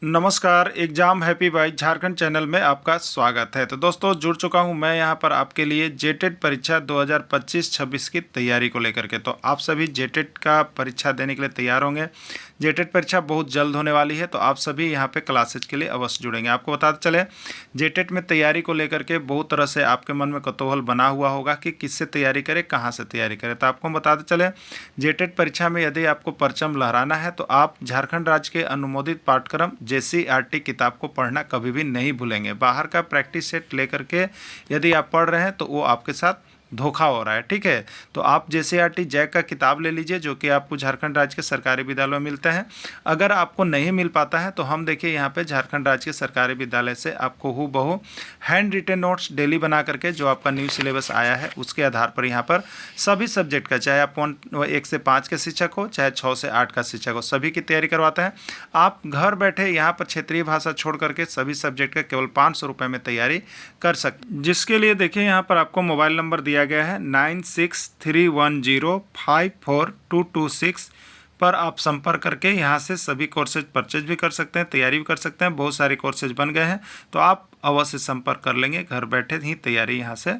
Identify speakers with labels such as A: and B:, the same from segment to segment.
A: नमस्कार, exam happy by Jharkhand channel में आपका स्वागत है। तो दोस्तों जुड़ चुका हूं मैं यहां पर आपके लिए जेटेट परीक्षा 2025-26 की तैयारी को लेकर के। तो आप सभी जेटेट का परीक्षा देने के लिए तैयार होंगे। जेटेट परीक्षा बहुत जल्द होने वाली है, तो आप सभी यहां पे क्लासेज के लिए अवश्य जुड़ेंगे। आपको बताते चले, जेटेट में तैयारी को लेकर के बहुत तरह से आपके मन में कौतूहल बना हुआ होगा कि किससे तैयारी करें, कहाँ से तैयारी करें। तो आपको बताते चले, जेटेट परीक्षा में यदि आपको परचम लहराना है तो आप झारखंड राज्य के अनुमोदित पाठ्यक्रम JCERT किताब को पढ़ना कभी भी नहीं भूलेंगे। बाहर का प्रैक्टिस सेट लेकर के यदि आप पढ़ रहे हैं तो वो आपके साथ धोखा हो रहा है, ठीक है। तो आप JCERT जैक का किताब ले लीजिए, जो कि आपको झारखंड राज्य के सरकारी विद्यालयों में मिलते हैं। अगर आपको नहीं मिल पाता है तो हम देखिए यहाँ पे झारखंड राज्य के सरकारी विद्यालय से आपको हूबहू हैंड रिटेन नोट्स डेली बना करके, जो आपका न्यू सिलेबस आया है उसके आधार पर यहाँ पर सभी सब्जेक्ट का, चाहे आप 1 से 5 के शिक्षक हो, चाहे 6 से 8 का शिक्षक हो, सभी की तैयारी करवाते हैं। आप घर बैठे यहाँ पर क्षेत्रीय भाषा छोड़ करके सभी सब्जेक्ट का केवल 500 रुपये में तैयारी कर सकते, जिसके लिए देखिए यहाँ पर आपको मोबाइल नंबर दिया गया है 9631054226 पर आप संपर्क करके यहाँ से सभी कोर्सेज परचेज भी कर सकते हैं, तैयारी भी कर सकते हैं। बहुत सारे कोर्सेज बन गए हैं, तो आप अवश्य संपर्क कर लेंगे, घर बैठे ही तैयारी यहाँ से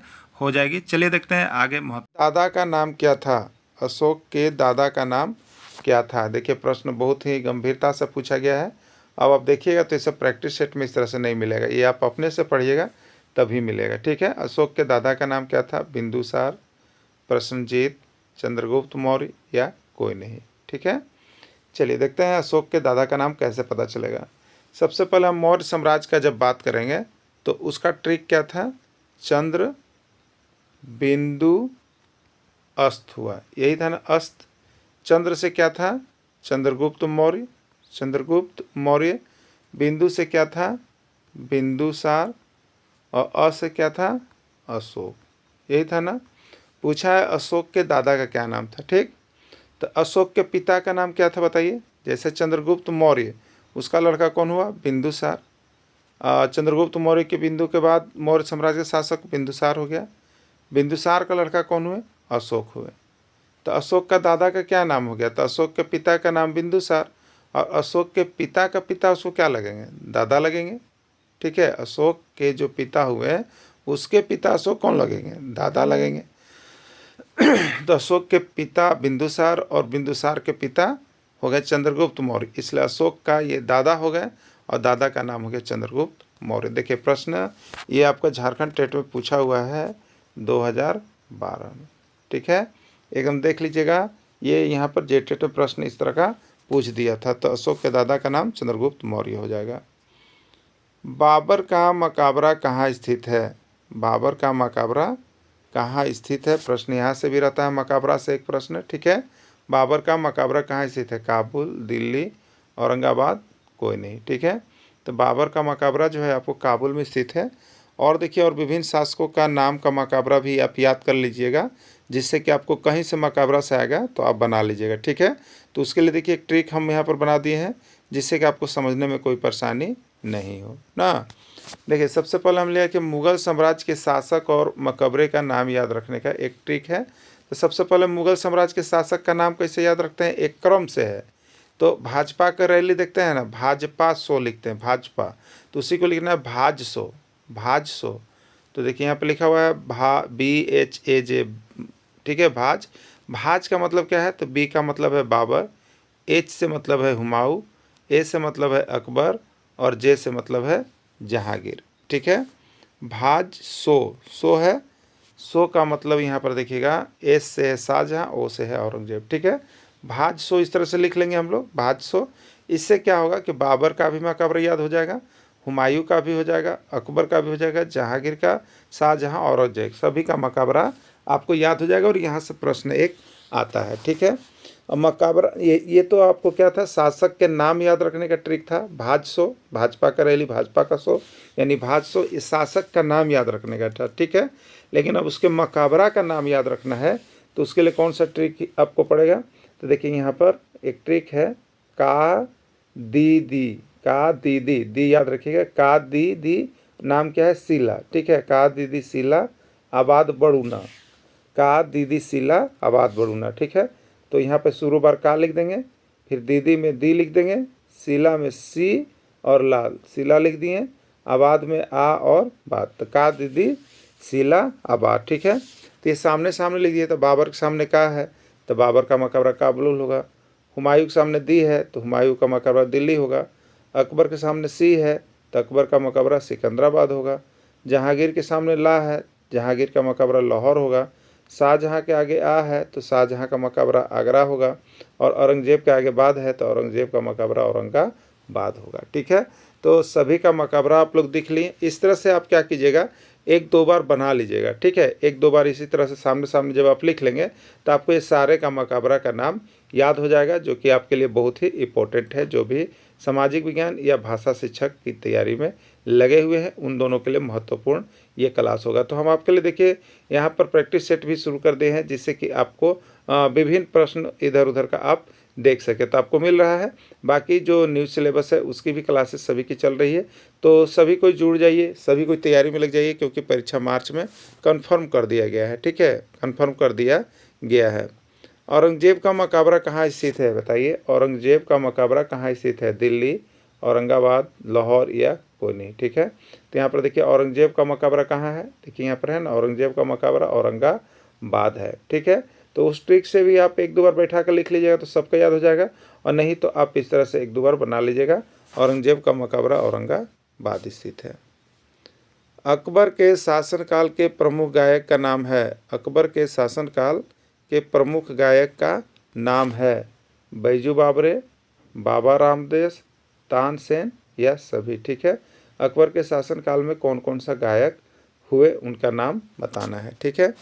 A: हो जाएगी। चलिए देखते हैं आगे।
B: दादा का नाम क्या था? अशोक के दादा का नाम क्या था? देखिए, प्रश्न बहुत ही गंभीरता से पूछा गया है। अब आप देखिएगा तो इसे प्रैक्टिस सेट में इस तरह से नहीं मिलेगा, ये आप अपने से पढ़िएगा तभी मिलेगा, ठीक है। अशोक के दादा का नाम क्या था? बिंदुसार, प्रसेनजीत, चंद्रगुप्त मौर्य या कोई नहीं, ठीक है। चलिए देखते हैं अशोक के दादा का नाम कैसे पता चलेगा। सबसे पहले हम मौर्य साम्राज्य का जब बात करेंगे तो उसका ट्रिक क्या था? चंद्र बिंदु अस्त हुआ, यही था ना, अस्त। चंद्र से क्या था? चंद्रगुप्त मौर्य, चंद्रगुप्त मौर्य। बिंदु से क्या था? बिंदुसार। और अ से क्या था? अशोक, यही था ना। पूछा है अशोक के दादा का क्या नाम था, ठीक। तो अशोक के पिता का नाम क्या था बताइए? जैसे चंद्रगुप्त मौर्य, उसका लड़का कौन हुआ? बिंदुसार। चंद्रगुप्त मौर्य के बिंदु के बाद मौर्य साम्राज्य के शासक बिंदुसार हो गया। बिंदुसार का लड़का कौन हुए? अशोक हुए। तो अशोक का दादा का क्या नाम हो गया? तो अशोक के पिता का नाम बिंदुसार, और अशोक के पिता का पिता उसको क्या लगेंगे? दादा लगेंगे, ठीक है। अशोक के जो पिता हुए उसके पिता अशोक कौन लगेंगे? दादा लगेंगे। तो अशोक के पिता बिंदुसार और बिंदुसार के पिता हो गए चंद्रगुप्त मौर्य, इसलिए अशोक का ये दादा हो गए और दादा का नाम हो गया चंद्रगुप्त मौर्य। देखिए प्रश्न ये आपका झारखंड टेट में पूछा हुआ है 2012 में, ठीक है। एकदम देख लीजिएगा, ये यहाँ पर जेटेट में प्रश्न इस तरह का पूछ दिया था। तो अशोक के दादा का नाम चंद्रगुप्त मौर्य हो जाएगा। बाबर का मकबरा कहाँ स्थित है? बाबर का मकबरा कहाँ स्थित है? प्रश्न यहाँ से भी रहता है, मकबरा से एक प्रश्न, ठीक है। बाबर का मकबरा कहाँ स्थित है? काबुल, दिल्ली, औरंगाबाद, कोई नहीं, ठीक है। तो बाबर का मकबरा जो है आपको काबुल में स्थित है। और देखिए, और विभिन्न शासकों का नाम का मकबरा भी आप याद कर लीजिएगा, जिससे कि आपको कहीं से मकबरा से आएगा तो आप बना लीजिएगा, ठीक है। तो उसके लिए देखिए एक ट्रिक हम यहाँ पर बना दिए हैं, जिससे कि आपको समझने में कोई परेशानी नहीं हो ना। देखिए सबसे पहले हम लिया कि मुग़ल साम्राज्य के शासक और मकबरे का नाम याद रखने का एक ट्रिक है। तो सबसे पहले मुग़ल साम्राज्य के शासक का नाम कैसे याद रखते हैं? एक क्रम से है। तो भाजपा का रैली देखते हैं ना, भाजपा सो लिखते हैं, भाजपा, तो उसी को लिखना है भाजसो, भाजसो। तो देखिए यहाँ पे लिखा हुआ है BHAJ, ठीक है, भाज। भाज का मतलब क्या है? तो बी का मतलब है बाबर, एच से मतलब है हुमायूं, ए से मतलब है अकबर, और जे से मतलब है जहांगीर, ठीक है। भाज सो, सो है, सो का मतलब यहाँ पर देखिएगा एस से है शाहजहाँ, ओ से है औरंगजेब, ठीक है। भाज सो इस तरह से लिख लेंगे हम लोग, भाज सो। इससे क्या होगा कि बाबर का भी मकबरा याद हो जाएगा, हुमायूं का भी हो जाएगा, अकबर का भी हो जाएगा, जहांगीर का, शाहजहाँ, औरंगजेब, सभी का मकबरा आपको याद हो जाएगा। और यहाँ से प्रश्न एक आता है, ठीक है। अब मकबरा, ये तो आपको क्या था? शासक के नाम याद रखने का ट्रिक था। भाजसो, भाजपा का रैली, भाजपा का सो, यानी भाजसो, इस शासक का नाम याद रखने का था, ठीक है। लेकिन अब उसके मकबरा का नाम याद रखना है, तो उसके लिए कौन सा ट्रिक आपको पड़ेगा? तो देखिए यहाँ पर एक ट्रिक है, का दी, का दी, दी याद रखिएगा, का दी, नाम क्या है? शीला, ठीक है। का दी शीला आबाद बड़ूना, का दीदी शीला आबाद बड़ूना, ठीक है। तो यहाँ पे शुरू बार का लिख देंगे, फिर दीदी में दी लिख देंगे, शीला में सी, और लाल, शिला लिख दिए, आबाद में आ और बाद, तो का दीदी शिला आबाद, ठीक है। तो ये सामने सामने लिख दिए, तो बाबर के सामने का है तो बाबर का मकबरा काबुल होगा। हुमायूं के सामने दी है तो हुमायूं का मकबरा दिल्ली होगा। अकबर के सामने सी है तो अकबर का मकबरा सिकंदराबाद होगा। जहांगीर के सामने ला है, जहांगीर का मकबरा लाहौर होगा। शाहजहाँ के आगे आ है तो शाहजहाँ का मकबरा आगरा होगा। और औरंगजेब के आगे बाद है तो औरंगजेब का मकबरा औरंगाबाद होगा, ठीक है। तो सभी का मकबरा आप लोग दिख लिए। इस तरह से आप क्या कीजिएगा, एक दो बार बना लीजिएगा, ठीक है। एक दो बार इसी तरह से सामने सामने जब आप लिख लेंगे तो आपको ये सारे का मकबरा का नाम याद हो जाएगा, जो कि आपके लिए बहुत ही इम्पोर्टेंट है। जो भी सामाजिक विज्ञान या भाषा शिक्षक की तैयारी में लगे हुए हैं उन दोनों के लिए महत्वपूर्ण ये क्लास होगा। तो हम आपके लिए देखिए यहाँ पर प्रैक्टिस सेट भी शुरू कर दिए हैं, जिससे कि आपको विभिन्न प्रश्न इधर उधर का आप देख सके। तो आपको मिल रहा है। बाकी जो न्यू सिलेबस है उसकी भी क्लासेस सभी की चल रही है, तो सभी कोई जुड़ जाइए, सभी कोई तैयारी में लग जाइए, क्योंकि परीक्षा मार्च में कंफर्म कर दिया गया है, ठीक है, कंफर्म कर दिया गया है। औरंगजेब का मकबरा कहाँ स्थित है बताइए, औरंगजेब का मकबरा कहाँ स्थित है, दिल्ली, औरंगाबाद, लाहौर या कोई नहीं, ठीक है। तो यहाँ पर देखिए औरंगजेब का मकबरा कहाँ है, देखिए यहाँ पर है ना, औरंगजेब का मकबरा औरंगाबाद है, ठीक है। तो उस ट्रिक से भी आप एक दो बार बैठा कर लिख लीजिएगा तो सबका याद हो जाएगा, और नहीं तो आप इस तरह से एक दो बार बना लीजिएगा। औरंगजेब का मकबरा औरंगाबाद स्थित है। अकबर के शासनकाल के प्रमुख गायक का नाम है, अकबर के शासनकाल के प्रमुख गायक का नाम है बैजू बाबरे, बाबा रामदेस, तानसेन या सभी, ठीक है। अकबर के शासनकाल में कौन कौन सा गायक हुए उनका नाम बताना है, ठीक है।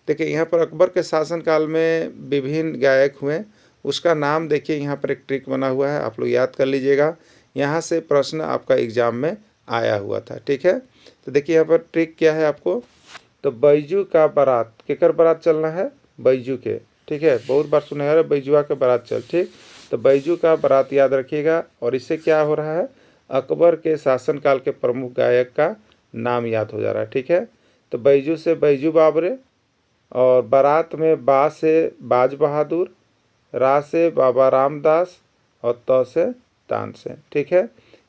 B: देखिए यहाँ पर अकबर के शासनकाल में विभिन्न गायक हुए, उसका नाम देखिए यहाँ पर एक ट्रिक बना हुआ है, आप लोग याद कर लीजिएगा। यहाँ से प्रश्न आपका एग्जाम में आया हुआ था, ठीक है। तो देखिए यहाँ पर ट्रिक क्या है आपको, तो बैजू का बारात, केकर बारात चलना है, बैजू के, ठीक है। बहुत बार सुना है बैजुआ के बारात चल, ठीक। तो बैजू का बारात याद रखिएगा। और इससे क्या हो रहा है, अकबर के शासनकाल के प्रमुख गायक का नाम याद हो जा रहा है, ठीक है। तो बैजू से बैजू बाबरे, और बारात में बा से बाज बहादुर, रा से बाबा रामदास, और त से तानसेन, ठीक है।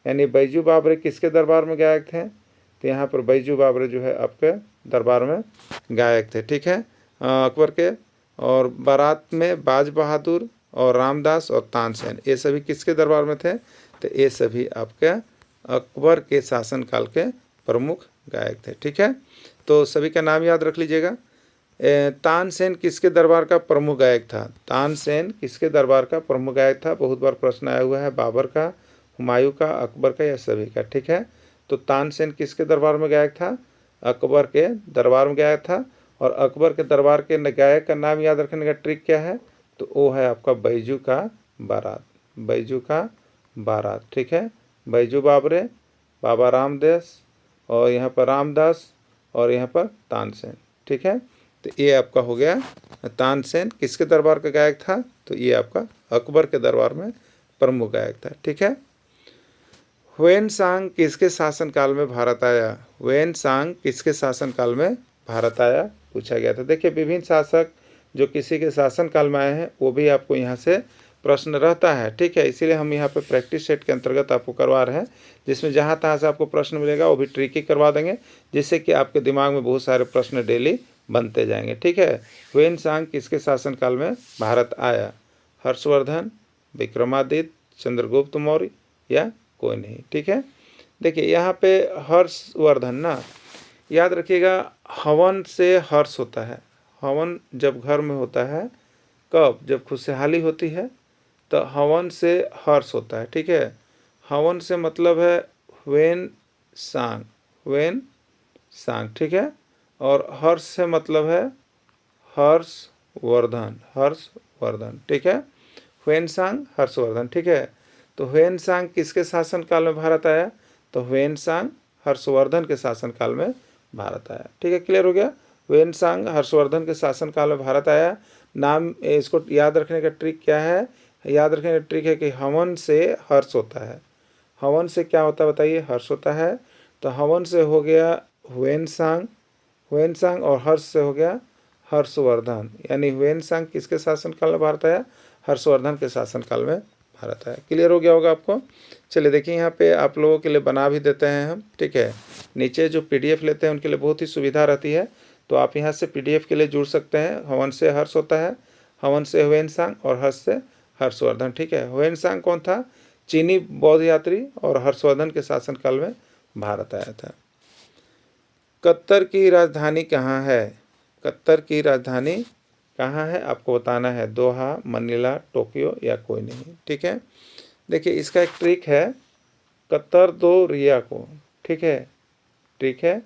B: यानी बैजू बाबरे किसके दरबार में गायक थे, तो यहाँ पर बैजू बाबरे जो है आपके दरबार में गायक थे, ठीक है, अकबर के। और बारात में बाज बहादुर और रामदास और तानसेन, ये सभी किसके दरबार में थे, तो ये सभी आपके अकबर के शासनकाल के प्रमुख गायक थे, ठीक है। तो सभी का नाम याद रख लीजिएगा। तानसेन किसके दरबार का प्रमुख गायक था, तानसेन किसके दरबार का प्रमुख गायक था, बहुत बार प्रश्न आया हुआ है, बाबर का, हुमायूं का, अकबर का या सभी का, ठीक है। तो तानसेन किसके दरबार में गायक था, अकबर के दरबार में गायक था। और अकबर के दरबार के गायक का नाम याद रखने का ट्रिक क्या है, तो वो है आपका बैजू का बारात, बैजू का बारात, ठीक है। बैजू बाबरे, बाबा रामदेस, और यहाँ पर रामदास, और यहाँ पर तानसेन, ठीक है। तो ये आपका हो गया, तानसेन किसके दरबार का गायक था, तो ये आपका अकबर के दरबार में प्रमुख गायक था, ठीक है। ह्वेन-सांग किसके शासनकाल में भारत आया, ह्वेन-सांग किसके शासनकाल में भारत आया पूछा गया था। देखिए विभिन्न शासक जो किसी के शासनकाल में आए हैं वो भी आपको यहाँ से प्रश्न रहता है, ठीक है। इसीलिए हम यहाँ पे प्रैक्टिस सेट के अंतर्गत आपको करवा रहे हैं, जिसमें जहाँ तहाँ से आपको प्रश्न मिलेगा वो भी ट्रिकी करवा देंगे, जिससे कि आपके दिमाग में बहुत सारे प्रश्न डेली बनते जाएंगे, ठीक है। ह्वेन-सांग किसके शासनकाल में भारत आया, हर्षवर्धन, विक्रमादित्य, चंद्रगुप्त मौर्य या कोई नहीं, ठीक है। देखिए यहाँ पे हर्षवर्धन ना, याद रखिएगा, हवन से हर्ष होता है, हवन जब घर में होता है, कब, जब खुशहाली होती है तो हवन से हर्ष होता है, ठीक है। हवन से मतलब है ह्वेन-सांग, ह्वेन-सांग, ठीक है। और हर्ष से मतलब है हर्षवर्धन, हर्षवर्धन, ठीक है। ह्वेन-सांग, हर्षवर्धन, ठीक है। तो ह्वेन-सांग किसके शासनकाल में भारत आया, तो ह्वेन-सांग हर्षवर्धन के शासनकाल में भारत आया, ठीक है। क्लियर हो गया, ह्वेन-सांग हर्षवर्धन के शासनकाल में भारत आया। नाम, इसको याद रखने का ट्रिक क्या है, याद रखने का ट्रिक है कि हवन से हर्ष होता है, हवन से क्या होता है बताइए, हर्ष होता है। तो हवन से हो गया ह्वेन-सांग, ह्वेन-सांग, और हर्ष से हो गया हर्षवर्धन, यानी ह्वेन-सांग किसके शासनकाल में भारत आया, हर्षवर्धन के शासनकाल में भारत आया। क्लियर हो गया होगा आपको। चलिए देखिए यहाँ पे आप लोगों के लिए बना भी देते हैं हम, ठीक है। नीचे जो PDF लेते हैं उनके लिए बहुत ही सुविधा रहती है, तो आप यहाँ से PDF के लिए जुड़ सकते हैं। हवन से हर्ष होता है, हवन से ह्वेनसांग और हर्ष से हर्षवर्धन, ठीक है। ह्वेनसांग कौन था? चीनी बौद्ध यात्री, और हर्षवर्धन के शासनकाल में भारत आया था। कतर की राजधानी कहाँ है? कतर की राजधानी कहाँ है आपको बताना है। दोहा, मनीला, टोक्यो या कोई नहीं, ठीक है। देखिए इसका एक ट्रिक है, कतर दो रिया को, ठीक है, ठीक है।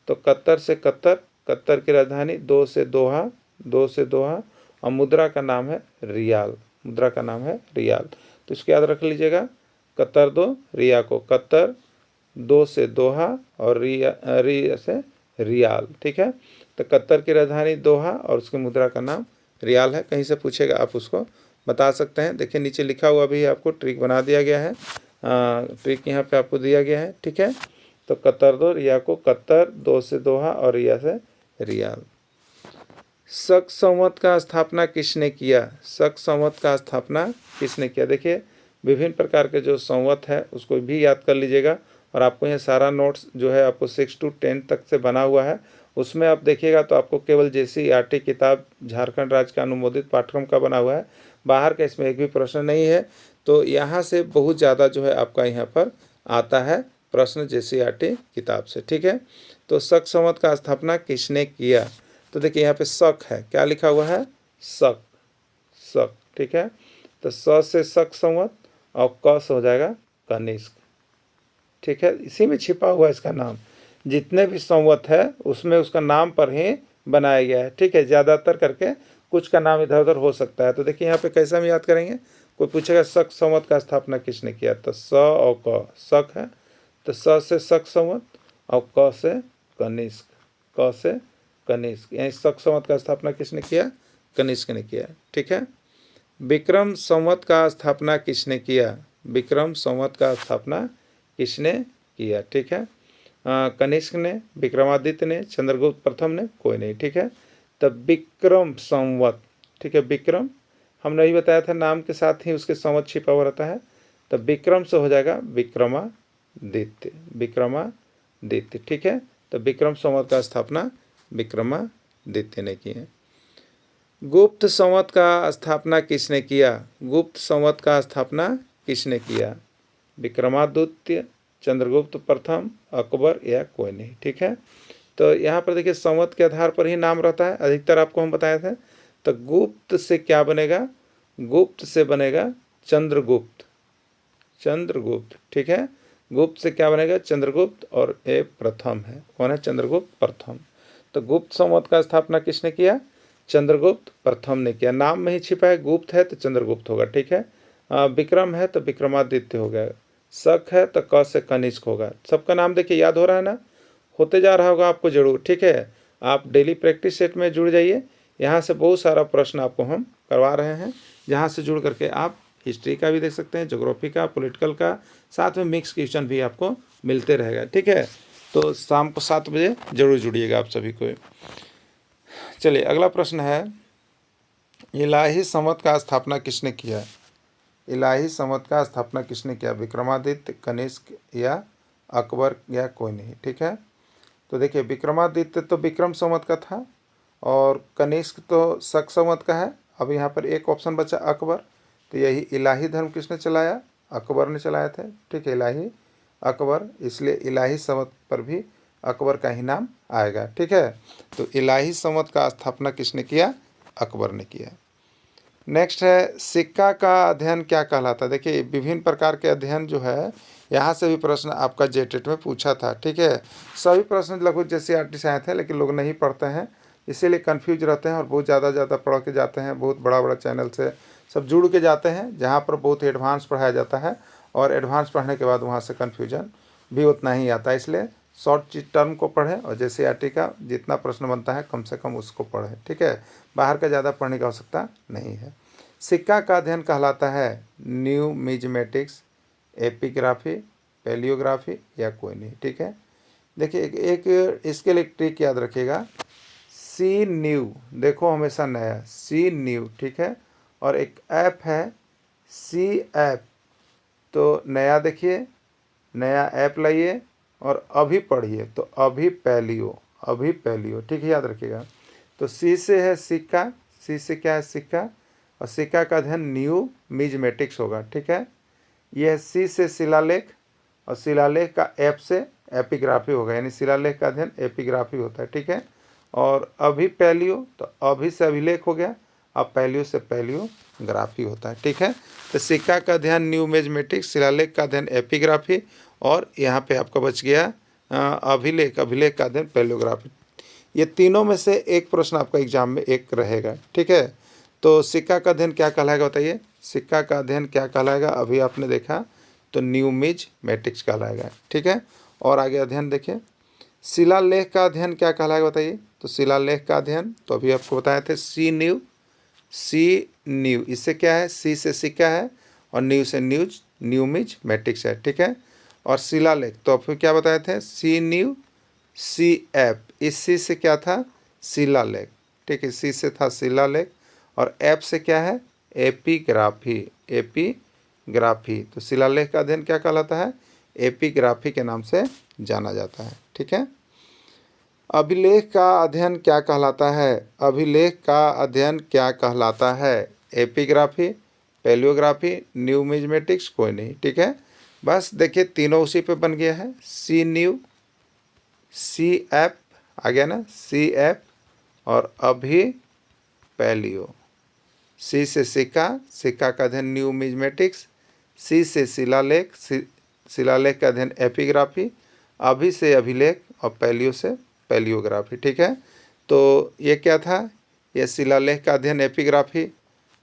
B: तो कतर से कतर, कतर की राजधानी, दो से दोहा, दो से दोहा, और मुद्रा का नाम है रियाल, मुद्रा का नाम है रियाल। तो इसको याद रख लीजिएगा, कतर दो रिया को, कतर, दो से दोहा और रिया से रियाल, ठीक है। तो कतर की राजधानी दोहा और उसकी मुद्रा का नाम रियाल है। कहीं से पूछेगा आप उसको बता सकते हैं। देखिए नीचे लिखा हुआ भी आपको ट्रिक बना दिया गया है, ट्रिक यहाँ पे आपको दिया गया है, ठीक है। तो कतर दो रिया को, कतर, दो से दोहा और रिया से रियाल। शक संवत का स्थापना किसने किया? शक संवत का स्थापना किसने किया? देखिए विभिन्न प्रकार के जो संवत है उसको भी याद कर लीजिएगा, और आपको यहाँ सारा नोट्स जो है आपको 6 to 10 तक से बना हुआ है, उसमें आप देखिएगा तो आपको केवल JCERT किताब झारखंड राज्य का अनुमोदित पाठ्यक्रम का बना हुआ है, बाहर का इसमें एक भी प्रश्न नहीं है। तो यहाँ से बहुत ज़्यादा जो है आपका यहाँ पर आता है प्रश्न JCERT किताब से, ठीक है। तो शक संवत का स्थापना किसने किया? तो देखिए यहाँ पे शक है, क्या लिखा हुआ है? शक, शक, ठीक है। तो स से शक संवत और क से हो जाएगा कनिष्क, ठीक है। इसी में छिपा हुआ इसका नाम, जितने भी संवत है उसमें उसका नाम पर ही बनाया गया है, ठीक है। ज़्यादातर करके कुछ का नाम इधर उधर हो सकता है। तो देखिए यहाँ पे कैसे हम याद करेंगे, कोई पूछेगा शक संवत का स्थापना किसने किया, तो स और क, शक है तो स से शक संवत और क से कनिष्क, क से कनिष्क, यानी शक संवत का स्थापना किसने किया? कनिष्क ने किया, ठीक है। विक्रम संवत का स्थापना किसने किया? विक्रम संवत का स्थापना किसने किया, ठीक है। कनिष्क ने, विक्रमादित्य ने, चंद्रगुप्त प्रथम ने, कोई नहीं, ठीक है। तब विक्रम संवत, ठीक है। विक्रम हम नहीं बताया था, नाम के साथ ही उसके संवत छिपा हुआ रहता है। तब विक्रम से हो जाएगा विक्रमादित्य, विक्रमादित्य, ठीक है। तो विक्रम संवत का स्थापना विक्रमादित्य ने की है। गुप्त संवत का स्थापना किसने किया? गुप्त संवत का स्थापना किसने किया? विक्रमादित्य, चंद्रगुप्त प्रथम, अकबर या कोई नहीं, ठीक है। तो यहाँ पर देखिए संवत के आधार पर ही नाम रहता है, अधिकतर आपको हम बताए थे। तो गुप्त से क्या बनेगा? गुप्त से बनेगा चंद्रगुप्त, चंद्रगुप्त, ठीक है। गुप्त से क्या बनेगा? चंद्रगुप्त, और ये प्रथम है, कौन है? चंद्रगुप्त प्रथम। तो गुप्त संवत का स्थापना किसने किया? चंद्रगुप्त प्रथम ने किया। नाम में ही छिपा है, गुप्त है तो चंद्रगुप्त होगा, ठीक है। विक्रम है तो विक्रमादित्य हो गया, शक है तो क से कनिष्क होगा। सबका नाम देखिए याद हो रहा है ना, होते जा रहा होगा आपको जरूर, ठीक है। आप डेली प्रैक्टिस सेट में जुड़ जाइए, यहाँ से बहुत सारा प्रश्न आपको हम करवा रहे हैं, जहाँ से जुड़ करके आप हिस्ट्री का भी देख सकते हैं, ज्योग्राफी का, पॉलिटिकल का, साथ में मिक्स क्वेश्चन भी आपको मिलते रहेगा, ठीक है। तो शाम को 7 बजे जरूर जुड़िएगा आप सभी को। चलिए अगला प्रश्न है, इलाही संवत का स्थापना किसने किया? इलाही संवत का स्थापना किसने किया? विक्रमादित्य, कनिष्क या अकबर या कोई नहीं, ठीक है। तो देखिए विक्रमादित्य तो विक्रम संवत का था, और कनिष्क तो शक संवत का है। अब यहाँ पर एक ऑप्शन बचा अकबर, तो यही इलाही धर्म किसने चलाया? अकबर ने चलाया था, ठीक है, इलाही अकबर, इसलिए इलाही संवत पर भी अकबर का ही नाम आएगा, ठीक है। तो इलाही संवत का स्थापना किसने किया? अकबर ने किया। नेक्स्ट है, सिक्का का अध्ययन क्या कहलाता है? देखिए विभिन्न प्रकार के अध्ययन जो है, यहाँ से भी प्रश्न आपका JTET में पूछा था, ठीक है। सभी प्रश्न लगभग JCERT से आए थे, लेकिन लोग नहीं पढ़ते हैं, इसीलिए कंफ्यूज रहते हैं और बहुत ज़्यादा पढ़ के जाते हैं। बहुत बड़ा चैनल से सब जुड़ के जाते हैं, जहाँ पर बहुत एडवांस पढ़ाया जाता है, और एडवांस पढ़ने के बाद वहाँ से कन्फ्यूजन भी उतना ही आता है। इसलिए शॉर्ट टर्म को पढ़ें, और JCERT का जितना प्रश्न बनता है कम से कम उसको पढ़ें, ठीक है। बाहर का ज़्यादा पढ़ने की आवश्यकता नहीं है। सिक्का का अध्ययन कहलाता है न्यूमिज्मेटिक्स, एपिग्राफी, पैलियोग्राफी या कोई नहीं, ठीक है। देखिए एक इसके लिए ट्रिक याद रखिएगा, सी न्यू, देखो हमेशा नया, सी न्यू, ठीक है। और एक ऐप है सी ऐप, तो नया देखिए, नया ऐप लाइए और अभी पढ़िए, तो अभी पैलियो, अभी पैलियो, ठीक है, याद रखिएगा। तो सी से है सिक्का, सी से क्या है सिक्का, और सिक्का का अध्ययन न्यू मिजमेटिक्स होगा, ठीक है। यह है सी से शिलालेख, और शिलालेख का एप से एपिग्राफी होगा, यानी शिलालेख का अध्ययन एपिग्राफी होता है, ठीक है। और अभी पैलियो, तो अभी से अभिलेख हो गया, अब पैलियो से पैलियोग्राफी होता है, ठीक है। तो सिक्का का अध्ययन न्यूमिज्मेटिक्स, शिलालेख का अध्ययन एपिग्राफी, और यहाँ पे आपका बच गया अभिलेख, अभिलेख का अध्ययन पैलियोग्राफी। ये तीनों में से एक प्रश्न आपका एग्जाम में एक रहेगा, ठीक है। तो सिक्का का अध्ययन क्या कहलाएगा बताइए, सिक्का का अध्ययन क्या कहलाएगा, अभी आपने देखा तो न्यूमिज्मेटिक्स कहलाएगा, ठीक है। और आगे अध्ययन देखिए, शिलालेख का अध्ययन क्या कहलाएगा बताइए, तो शिलालेख का अध्ययन तो अभी आपको बताए थे सी न्यू, सी न्यू, इससे क्या है, सी से सिक्का है और न्यू से न्यूज, न्यूमिज्मेटिक्स है, ठीक है। और शिलालेख तो आपको क्या बताए थे, सी न्यू, सी ऐप, इस सी से क्या था, शिलालेख, ठीक है, सी से था शिलालेख, और ऐप से क्या है, एपिग्राफी, एपिग्राफी। तो शिलालेख का अध्ययन क्या कहलाता है, एपिग्राफी के नाम से जाना जाता है, ठीक है। अभिलेख का अध्ययन क्या कहलाता है, अभिलेख का अध्ययन क्या कहलाता है, एपिग्राफी, पैलियोग्राफी, न्यूमिज्मेटिक्स, कोई नहीं, ठीक है। बस देखिए तीनों उसी पे बन गया है, सी न्यू, सी ऐप आ गया ना, सी ऐप, और अभी पैलियो। सी से सिक्का, सिक्का का अध्ययन न्यूमिज्मेटिक्स, सी से शिलालेख, शिलालेख का अध्ययन एपिग्राफी, अभी से अभिलेख, और पैलियो से पैलियोग्राफी, ठीक है। तो ये क्या था, ये शिलालेख का अध्ययन एपिग्राफी,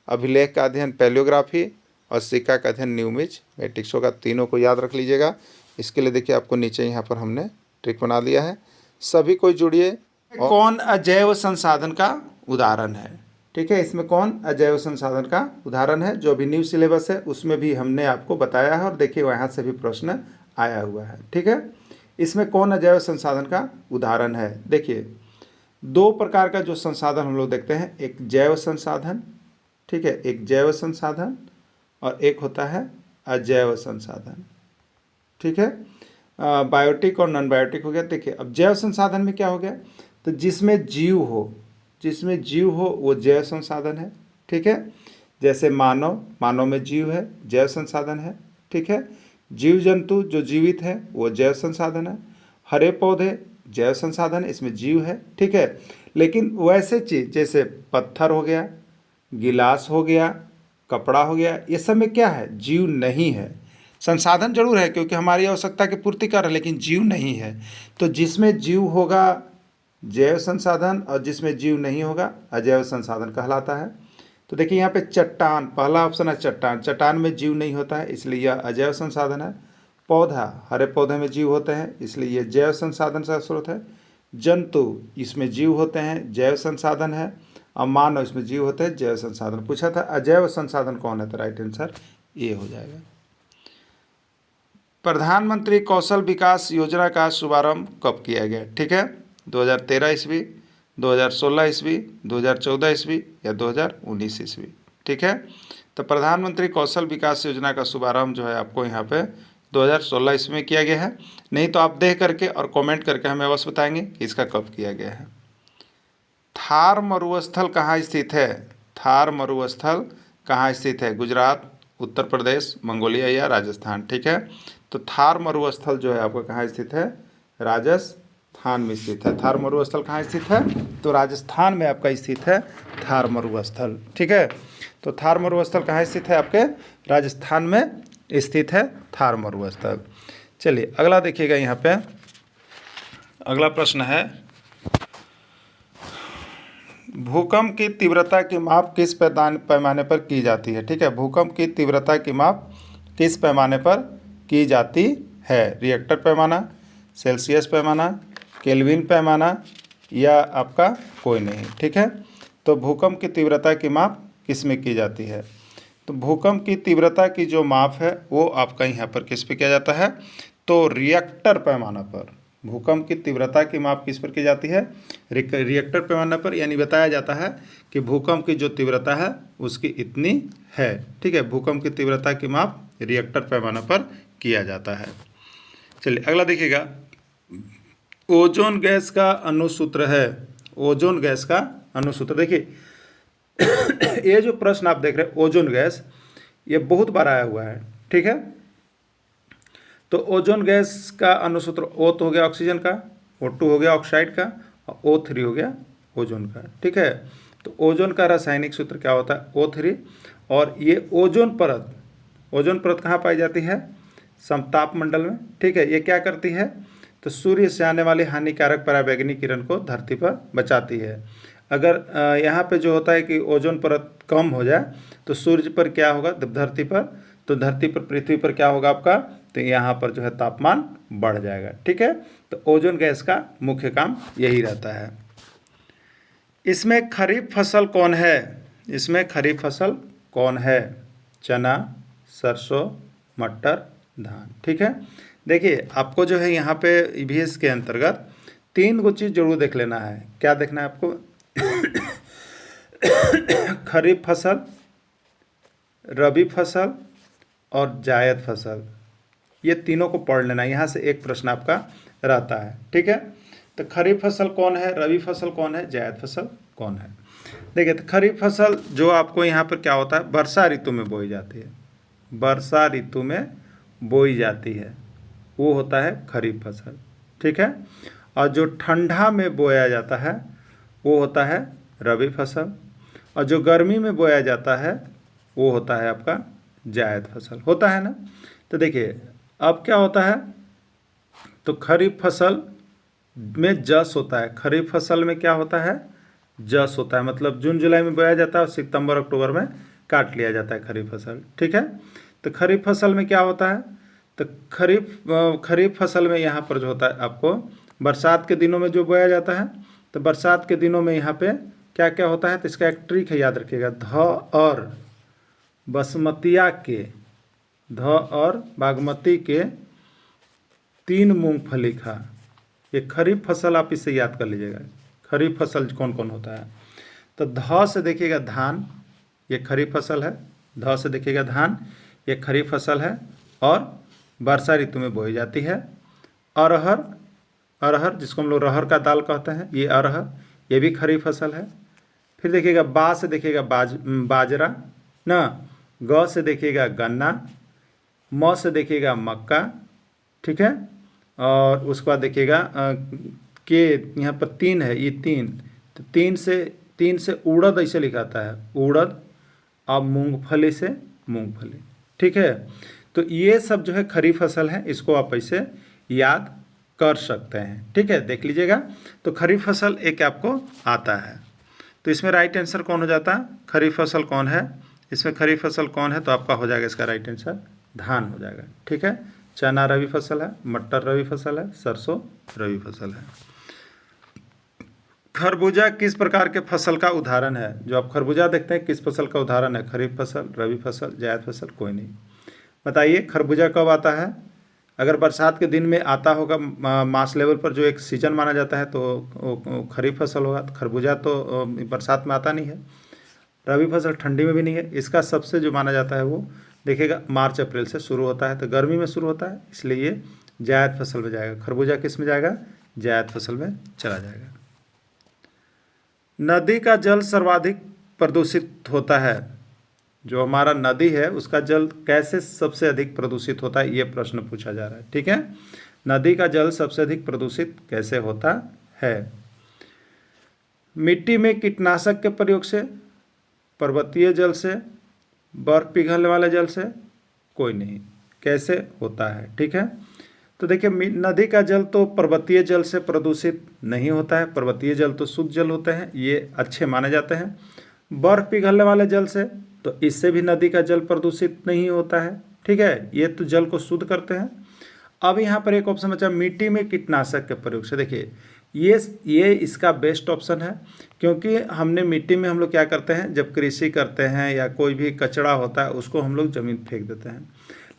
B: अभिलेख का अध्ययन पैलियोग्राफी, और सिक्का का अध्ययन न्यूमिज्मेटिक्स होगा। तीनों को याद रख लीजिएगा। इसके लिए देखिए आपको नीचे यहाँ पर हमने ट्रिक बना दिया है, सभी कोई जुड़िए। कौन अजैव संसाधन का उदाहरण है, ठीक है, इसमें कौन अजैव संसाधन का उदाहरण है, जो अभी न्यू सिलेबस है उसमें भी हमने आपको बताया है, और देखिए वहाँ से भी प्रश्न आया हुआ है, ठीक है। इसमें कौन अजैव संसाधन का उदाहरण है, देखिए दो प्रकार का जो संसाधन हम लोग देखते हैं, एक जैव संसाधन, ठीक है, एक जैव संसाधन, और एक होता है अजैव संसाधन, ठीक है। बायोटिक और नॉन बायोटिक हो गया। देखिए अब जैव संसाधन में क्या हो गया, तो जिसमें जीव हो, जिसमें जीव हो वो जैव संसाधन है, ठीक है। जैसे मानव, मानव में जीव है, जैव संसाधन है, ठीक है। जीव जंतु जो जीवित है वो जैव संसाधन है। हरे पौधे जैव संसाधन, इसमें जीव है, ठीक है। लेकिन वैसे चीज़ जैसे पत्थर हो गया, गिलास हो गया, कपड़ा हो गया, ये सब में क्या है, जीव नहीं है। संसाधन जरूर है क्योंकि हमारी आवश्यकता की पूर्ति कर रहा है, लेकिन जीव नहीं है। तो जिसमें जीव होगा जैव संसाधन, और जिसमें जीव नहीं होगा अजैव संसाधन कहलाता है। तो देखिए यहाँ पे चट्टान, पहला ऑप्शन है चट्टान, चट्टान में जीव नहीं होता है इसलिए यह अजैव संसाधन है। पौधा, हरे पौधे में जीव होते हैं इसलिए यह जैव संसाधन का स्रोत है। जंतु, इसमें जीव होते हैं, जैव संसाधन है। और मानव, इसमें जीव होते हैं, जैव संसाधन। पूछा था अजैव संसाधन कौन है, तो राइट आंसर ये हो जाएगा। प्रधानमंत्री कौशल विकास योजना का शुभारंभ कब किया गया, ठीक है, 2013 ईस्वी, 2016 ईस्वी, 2014 ईस्वी या 2019 ईस्वी, ठीक है। तो प्रधानमंत्री कौशल विकास योजना का शुभारंभ जो है आपको यहाँ पे 2016 ईस्वी में किया गया है। नहीं तो आप देख करके और कमेंट करके हमें अवश्य बताएंगे कि इसका कब किया गया है। थार मरुस्थल कहाँ स्थित है, थार मरुस्थल कहाँ स्थित है, गुजरात, उत्तर प्रदेश, मंगोलिया या राजस्थान, ठीक है। तो थार मरुस्थल जो है आपका कहाँ स्थित है, राजस्थान में स्थित है। थार मरुस्थल कहाँ स्थित है, तो राजस्थान में आपका स्थित है थार मरुस्थल, ठीक है। तो थार मरुस्थल कहाँ स्थित है, आपके राजस्थान में स्थित है थार मरुस्थल। चलिए अगला देखिएगा, यहाँ पे अगला प्रश्न है, भूकंप की तीव्रता की माप किस पैमाने पर की जाती है, ठीक है। भूकंप की तीव्रता की माप किस पैमाने पर की जाती है, रिएक्टर पैमाना, सेल्सियस पैमाना, केल्विन पैमाना या आपका कोई नहीं, ठीक है। तो भूकंप की तीव्रता की माप किस में की जाती है, तो भूकंप की तीव्रता की जो माप है वो आपका यहाँ पर किस पे किया जाता है, तो रिएक्टर पैमाना पर,
A: भूकंप की तीव्रता की माप किस पर की जाती है? रिएक्टर पैमाने पर, यानी बताया जाता है कि भूकंप की जो तीव्रता है उसकी इतनी है। ठीक है, भूकंप की तीव्रता की माप रिएक्टर पैमाने पर किया जाता है। चलिए अगला देखिएगा, ओजोन गैस का अणुसूत्र है। ओजोन गैस का अणुसूत्र देखिए ये जो प्रश्न आप देख रहे हैं ओजोन गैस, ये बहुत बार आया हुआ है। ठीक है, तो ओजोन गैस का अणुसूत्र O तो हो गया ऑक्सीजन का, O2 हो गया ऑक्साइड का, और O3 हो गया ओजोन का। ठीक है, तो ओजोन का रासायनिक सूत्र क्या होता है? O3। और ये ओजोन परत कहाँ पाई जाती है? समताप मंडल में। ठीक है, ये क्या करती है? तो सूर्य से आने वाली हानिकारक पराबैंगनी किरण को धरती पर बचाती है। अगर यहाँ पे जो होता है कि ओजोन परत कम हो जाए तो सूर्य पर क्या होगा? धरती पर, तो धरती पर, पृथ्वी पर क्या होगा आपका? तो यहाँ पर जो है तापमान बढ़ जाएगा। ठीक है, तो ओजोन गैस का मुख्य काम यही रहता है। इसमें खरीफ फसल कौन है? इसमें खरीफ फसल कौन है? चना, सरसों, मटर, धान। ठीक है, देखिए आपको जो है यहाँ पे ईवीएस के अंतर्गत 3 गो चीज़ जरूर देख लेना है। क्या देखना है आपको? खरीफ फसल, रबी फसल और जायद फसल, ये तीनों को पढ़ लेना। यहाँ से एक प्रश्न आपका रहता है। ठीक है, तो खरीफ फसल कौन है, रबी फसल कौन है, जायद फसल कौन है? देखिए, तो खरीफ फसल जो आपको यहाँ पर क्या होता है? वर्षा ऋतु में बोई जाती है। वर्षा ऋतु में बोई जाती है, वो होता है खरीफ फसल। ठीक है, और जो ठंडा में बोया जाता है वो होता है रबी फसल, और जो गर्मी में बोया जाता है वो होता है आपका जायद फसल। होता है ना? तो देखिए अब क्या होता है, तो खरीफ फसल में जस होता है। खरीफ फसल में क्या होता है? जस होता है, मतलब जून जुलाई में बोया जाता है और सितंबर अक्टूबर में काट लिया जाता है खरीफ फसल। ठीक है, तो खरीफ फसल में क्या होता है? तो खरीफ फसल में यहाँ पर जो होता है आपको बरसात के दिनों में जो बोया जाता है, तो बरसात के दिनों में यहाँ पे क्या क्या होता है? तो इसका एक ट्रिक है, याद रखिएगा। ध और बासमतिया के, ध और बागमती के 3 मूंगफली खा। ये खरीफ फसल आप इससे याद कर लीजिएगा। खरीफ फसल कौन कौन होता है? तो ध से देखिएगा धान, ये खरीफ फसल है। ध से देखिएगा धान, ये खरीफ फसल है और वर्षा ऋतु में बोई जाती है। अरहर, अरहर जिसको हम लोग रहर का दाल कहते हैं, ये अरहर, ये भी खरीफ फसल है। फिर देखिएगा बा से देखिएगा बाजरा ना, ग से देखिएगा गन्ना, म से देखिएगा मक्का। ठीक है, और उसके बाद देखिएगा के यहाँ पर 3 है, ये 3, तो 3 से उड़द ऐसे लिखाता है, उड़द। अब मूंगफली से मूंगफली। ठीक है, तो ये सब जो है खरीफ फसल है, इसको आप ऐसे याद कर सकते हैं। ठीक है, देख लीजिएगा। तो खरीफ फसल एक आपको आता है, तो इसमें राइट आंसर कौन हो जाता है? खरीफ फसल कौन है? इसमें खरीफ फसल कौन है? तो आपका हो जाएगा इसका राइट आंसर धान हो जाएगा। ठीक है, चना रबी फसल है, मटर रबी फसल है, सरसों रबी फसल है। खरबूजा किस प्रकार के फसल का उदाहरण है? जो आप खरबूजा देखते हैं किस फसल का उदाहरण है? खरीफ फसल, रबी फसल, जायद फसल, कोई नहीं। बताइए खरबूजा कब आता है? अगर बरसात के दिन में आता होगा मास लेवल पर, जो एक सीजन माना जाता है, तो खरीफ फसल होगा। तो खरबूजा तो बरसात में आता नहीं है। रबी फसल ठंडी में भी नहीं है। इसका सबसे जो माना जाता है वो देखिएगा मार्च अप्रैल से शुरू होता है, तो गर्मी में शुरू होता है, इसलिए ये जायद फसल में जाएगा। खरबूजा किस में जाएगा? जायद फसल में चला जाएगा। नदी का जल सर्वाधिक प्रदूषित होता है। जो हमारा नदी है उसका जल कैसे सबसे अधिक प्रदूषित होता है, ये प्रश्न पूछा जा रहा है। ठीक है, नदी का जल सबसे अधिक प्रदूषित कैसे होता है? मिट्टी में कीटनाशक के प्रयोग से, पर्वतीय जल से, बर्फ पिघलने वाले जल से, कोई नहीं। कैसे होता है? ठीक है, तो देखिए नदी का जल तो पर्वतीय जल से प्रदूषित नहीं होता है। पर्वतीय जल तो शुद्ध जल होते हैं, ये अच्छे माने जाते हैं। बर्फ पिघलने वाले जल से, तो इससे भी नदी का जल प्रदूषित नहीं होता है। ठीक है, ये तो जल को शुद्ध करते हैं। अब यहाँ पर एक ऑप्शन बचा मिट्टी में कीटनाशक के प्रयोग से। देखिए ये इसका बेस्ट ऑप्शन है, क्योंकि हमने मिट्टी में हम लोग क्या करते हैं, जब कृषि करते हैं या कोई भी कचरा होता है उसको हम लोग ज़मीन फेंक देते हैं।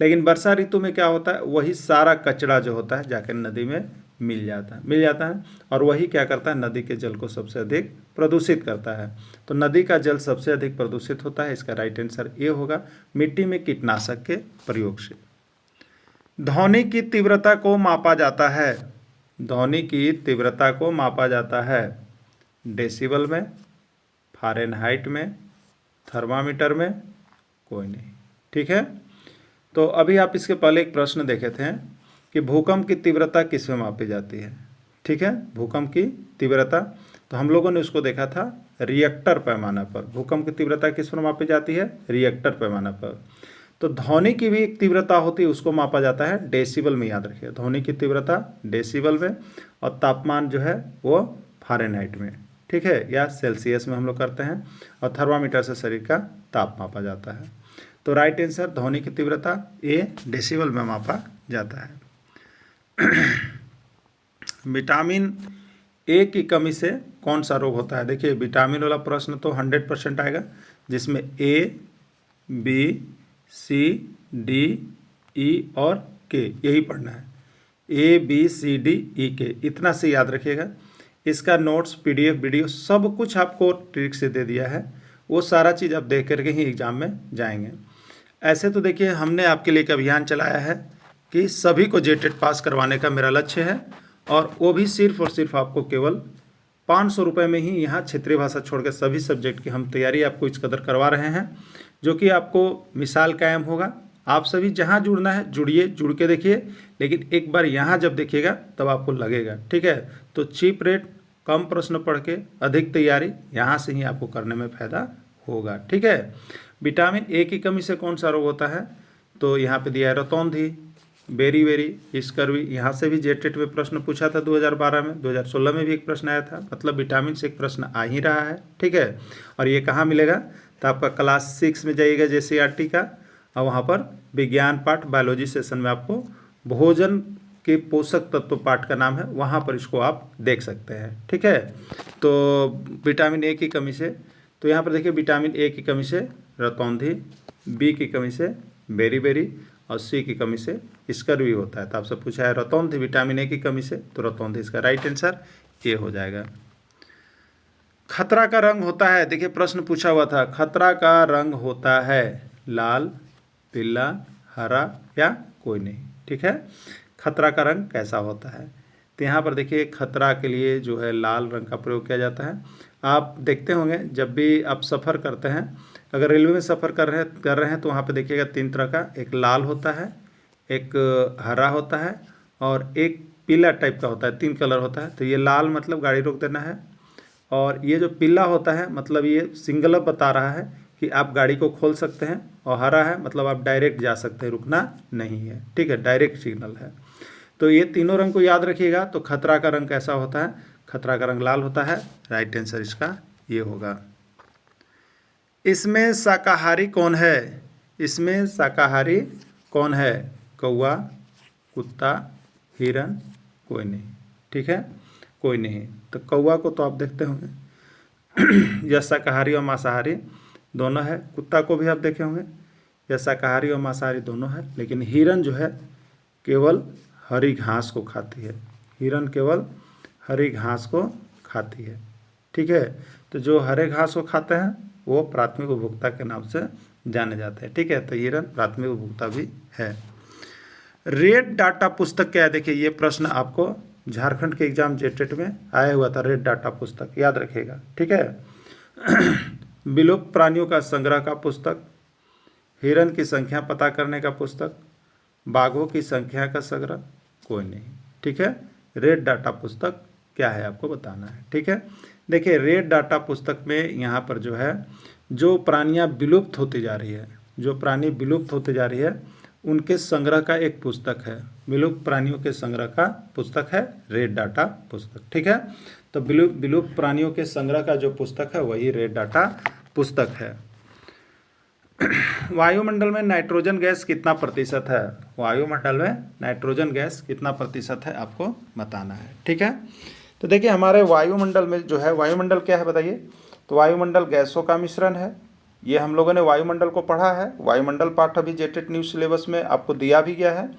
A: लेकिन वर्षा ऋतु में क्या होता है, वही सारा कचरा जो होता है जाकर नदी में मिल जाता है और वही क्या करता है, नदी के जल को सबसे अधिक प्रदूषित करता है। तो नदी का जल सबसे अधिक प्रदूषित होता है, इसका राइट आंसर ए होगा, मिट्टी में कीटनाशक के प्रयोग से। ध्वनि की तीव्रता को मापा जाता है, ध्वनि की तीव्रता को मापा जाता है डेसिबल में, फ़ारेनहाइट में, थर्मामीटर में, कोई नहीं। ठीक है, तो अभी आप इसके पहले एक प्रश्न देखे थे कि भूकंप की तीव्रता किस में मापी जाती है। ठीक है, भूकंप की तीव्रता, तो हम लोगों ने उसको देखा था रिएक्टर पैमाना पर। भूकंप की तीव्रता किस पर मापी जाती है, रिएक्टर पैमाना पर। तो ध्वनि की भी एक तीव्रता होती है, उसको मापा जाता है डेसिबल में, याद रखिए, ध्वनि की तीव्रता डेसिबल में, और तापमान जो है वो फ़ारेनहाइट में। ठीक है, या सेल्सियस में हम लोग करते हैं, और थर्मामीटर से शरीर का ताप मापा जाता है। तो राइट आंसर ध्वनि की तीव्रता ए डेसिबल में मापा जाता है। विटामिन ए की कमी से कौन सा रोग होता है। देखिए विटामिन वाला प्रश्न तो 100% आएगा, जिसमें ए, बी, सी, डी, ई और के, यही पढ़ना है। ए, बी, सी, डी, ई, के, इतना से याद रखिएगा। इसका नोट्स, पीडीएफ, वीडियो सब कुछ आपको ट्रिक से दे दिया है, वो सारा चीज़ आप देख करके ही एग्ज़ाम में जाएंगे। ऐसे तो देखिए हमने आपके लिए एक अभियान चलाया है कि सभी को जेटेट पास करवाने का मेरा लक्ष्य है, और वो भी सिर्फ और सिर्फ आपको केवल 500 रुपये में ही यहाँ क्षेत्रीय भाषा छोड़ के सभी सब्जेक्ट की हम तैयारी आपको इस कदर करवा रहे हैं, जो कि आपको मिसाल कायम होगा। आप सभी जहाँ जुड़ना है जुड़िए, जुड़ के देखिए, लेकिन एक बार यहाँ जब देखिएगा तब आपको लगेगा। ठीक है, तो चीप रेट, कम प्रश्न पढ़ के अधिक तैयारी यहाँ से ही आपको करने में फ़ायदा होगा। ठीक है, विटामिन ए की कमी से कौन सा रोग होता है, तो यहाँ पे दिया है रतौंधी, बेरी, स्कर्वी। यहाँ से भी जेटेट में प्रश्न पूछा था 2012 में, 2016 में भी एक प्रश्न आया था, मतलब विटामिन से एक प्रश्न आ ही रहा है। ठीक है, और ये कहाँ मिलेगा, तो आपका क्लास 6 में जाइएगा JCERT का, और वहाँ पर विज्ञान पाठ बायोलॉजी सेशन में आपको भोजन के पोषक तत्व पाठ का नाम है, वहाँ पर इसको आप देख सकते हैं। ठीक है, तो विटामिन ए की कमी से, तो यहाँ पर देखिए विटामिन ए की कमी से रतौंधी, बी की कमी से बेरी, और सी की कमी से स्कर्वी होता है। तो आपसे पूछा है रतौंधी विटामिन ए की कमी से, तो रतौंधी इसका राइट आंसर ए हो जाएगा। खतरा का रंग होता है, देखिए प्रश्न पूछा हुआ था, खतरा का रंग होता है लाल, पीला, हरा या कोई नहीं। ठीक है, खतरा का रंग कैसा होता है, तो यहाँ पर देखिए खतरा के लिए जो है लाल रंग का प्रयोग किया जाता है। आप देखते होंगे जब भी आप सफ़र करते हैं, अगर रेलवे में सफ़र कर रहे हैं तो वहाँ पे देखिएगा 3 तरह का, एक लाल होता है, एक हरा होता है, और एक पीला टाइप का होता है, 3 कलर होता है। तो ये लाल मतलब गाड़ी रोक देना है, और ये जो पीला होता है मतलब ये सिंगल अप बता रहा है कि आप गाड़ी को खोल सकते हैं, और हरा है मतलब आप डायरेक्ट जा सकते हैं, रुकना नहीं है। ठीक है, डायरेक्ट सिग्नल है। तो ये तीनों रंग को याद रखिएगा। तो खतरा का रंग कैसा होता है, खतरा का रंग लाल होता है, राइट आंसर इसका ये होगा। इसमें शाकाहारी कौन है, इसमें शाकाहारी कौन है, कौवा, कुत्ता, हिरन, कोई नहीं। ठीक है, कोई नहीं। तो कौवा को तो आप देखते होंगे यह शाकाहारी और मांसाहारी दोनों है। कुत्ता को भी आप देखे होंगे, यह शाकाहारी और मांसाहारी दोनों है। लेकिन हिरन जो है केवल हरी घास को खाती है, हिरन केवल हरी घास को खाती है। ठीक है, तो जो हरे घास को खाते हैं वो प्राथमिक उपभोक्ता के नाम से जाने जाते हैं। ठीक है, तो हिरन प्राथमिक उपभोक्ता भी है। रेड डाटा पुस्तक क्या है, देखिए ये प्रश्न आपको झारखंड के एग्जाम जेटेट में आया हुआ था, रेड डाटा पुस्तक याद रखिएगा। ठीक है, विलुप्त प्राणियों का संग्रह का पुस्तक, हिरन की संख्या पता करने का पुस्तक, बाघों की संख्या का संग्रह, कोई नहीं। ठीक है, रेड डाटा पुस्तक क्या है आपको बताना है। ठीक है, देखिए रेड डाटा पुस्तक में यहाँ पर जो है जो प्राणियाँ विलुप्त होती जा रही है, जो प्राणी विलुप्त होते जा रही है उनके संग्रह का एक पुस्तक है, विलुप्त प्राणियों के संग्रह का पुस्तक है रेड डाटा पुस्तक। ठीक है, तो विलुप्त प्राणियों के संग्रह का जो पुस्तक है वही रेड डाटा पुस्तक है। वायुमंडल में नाइट्रोजन गैस कितना प्रतिशत है, वायुमंडल में नाइट्रोजन गैस कितना प्रतिशत है आपको बताना है। ठीक है, तो देखिए हमारे वायुमंडल में जो है, वायुमंडल क्या है बताइए, तो वायुमंडल गैसों का मिश्रण है। ये हम लोगों ने वायुमंडल को पढ़ा है, वायुमंडल पाठ अभी जेटेट न्यूज़ सिलेबस में आपको दिया भी गया है।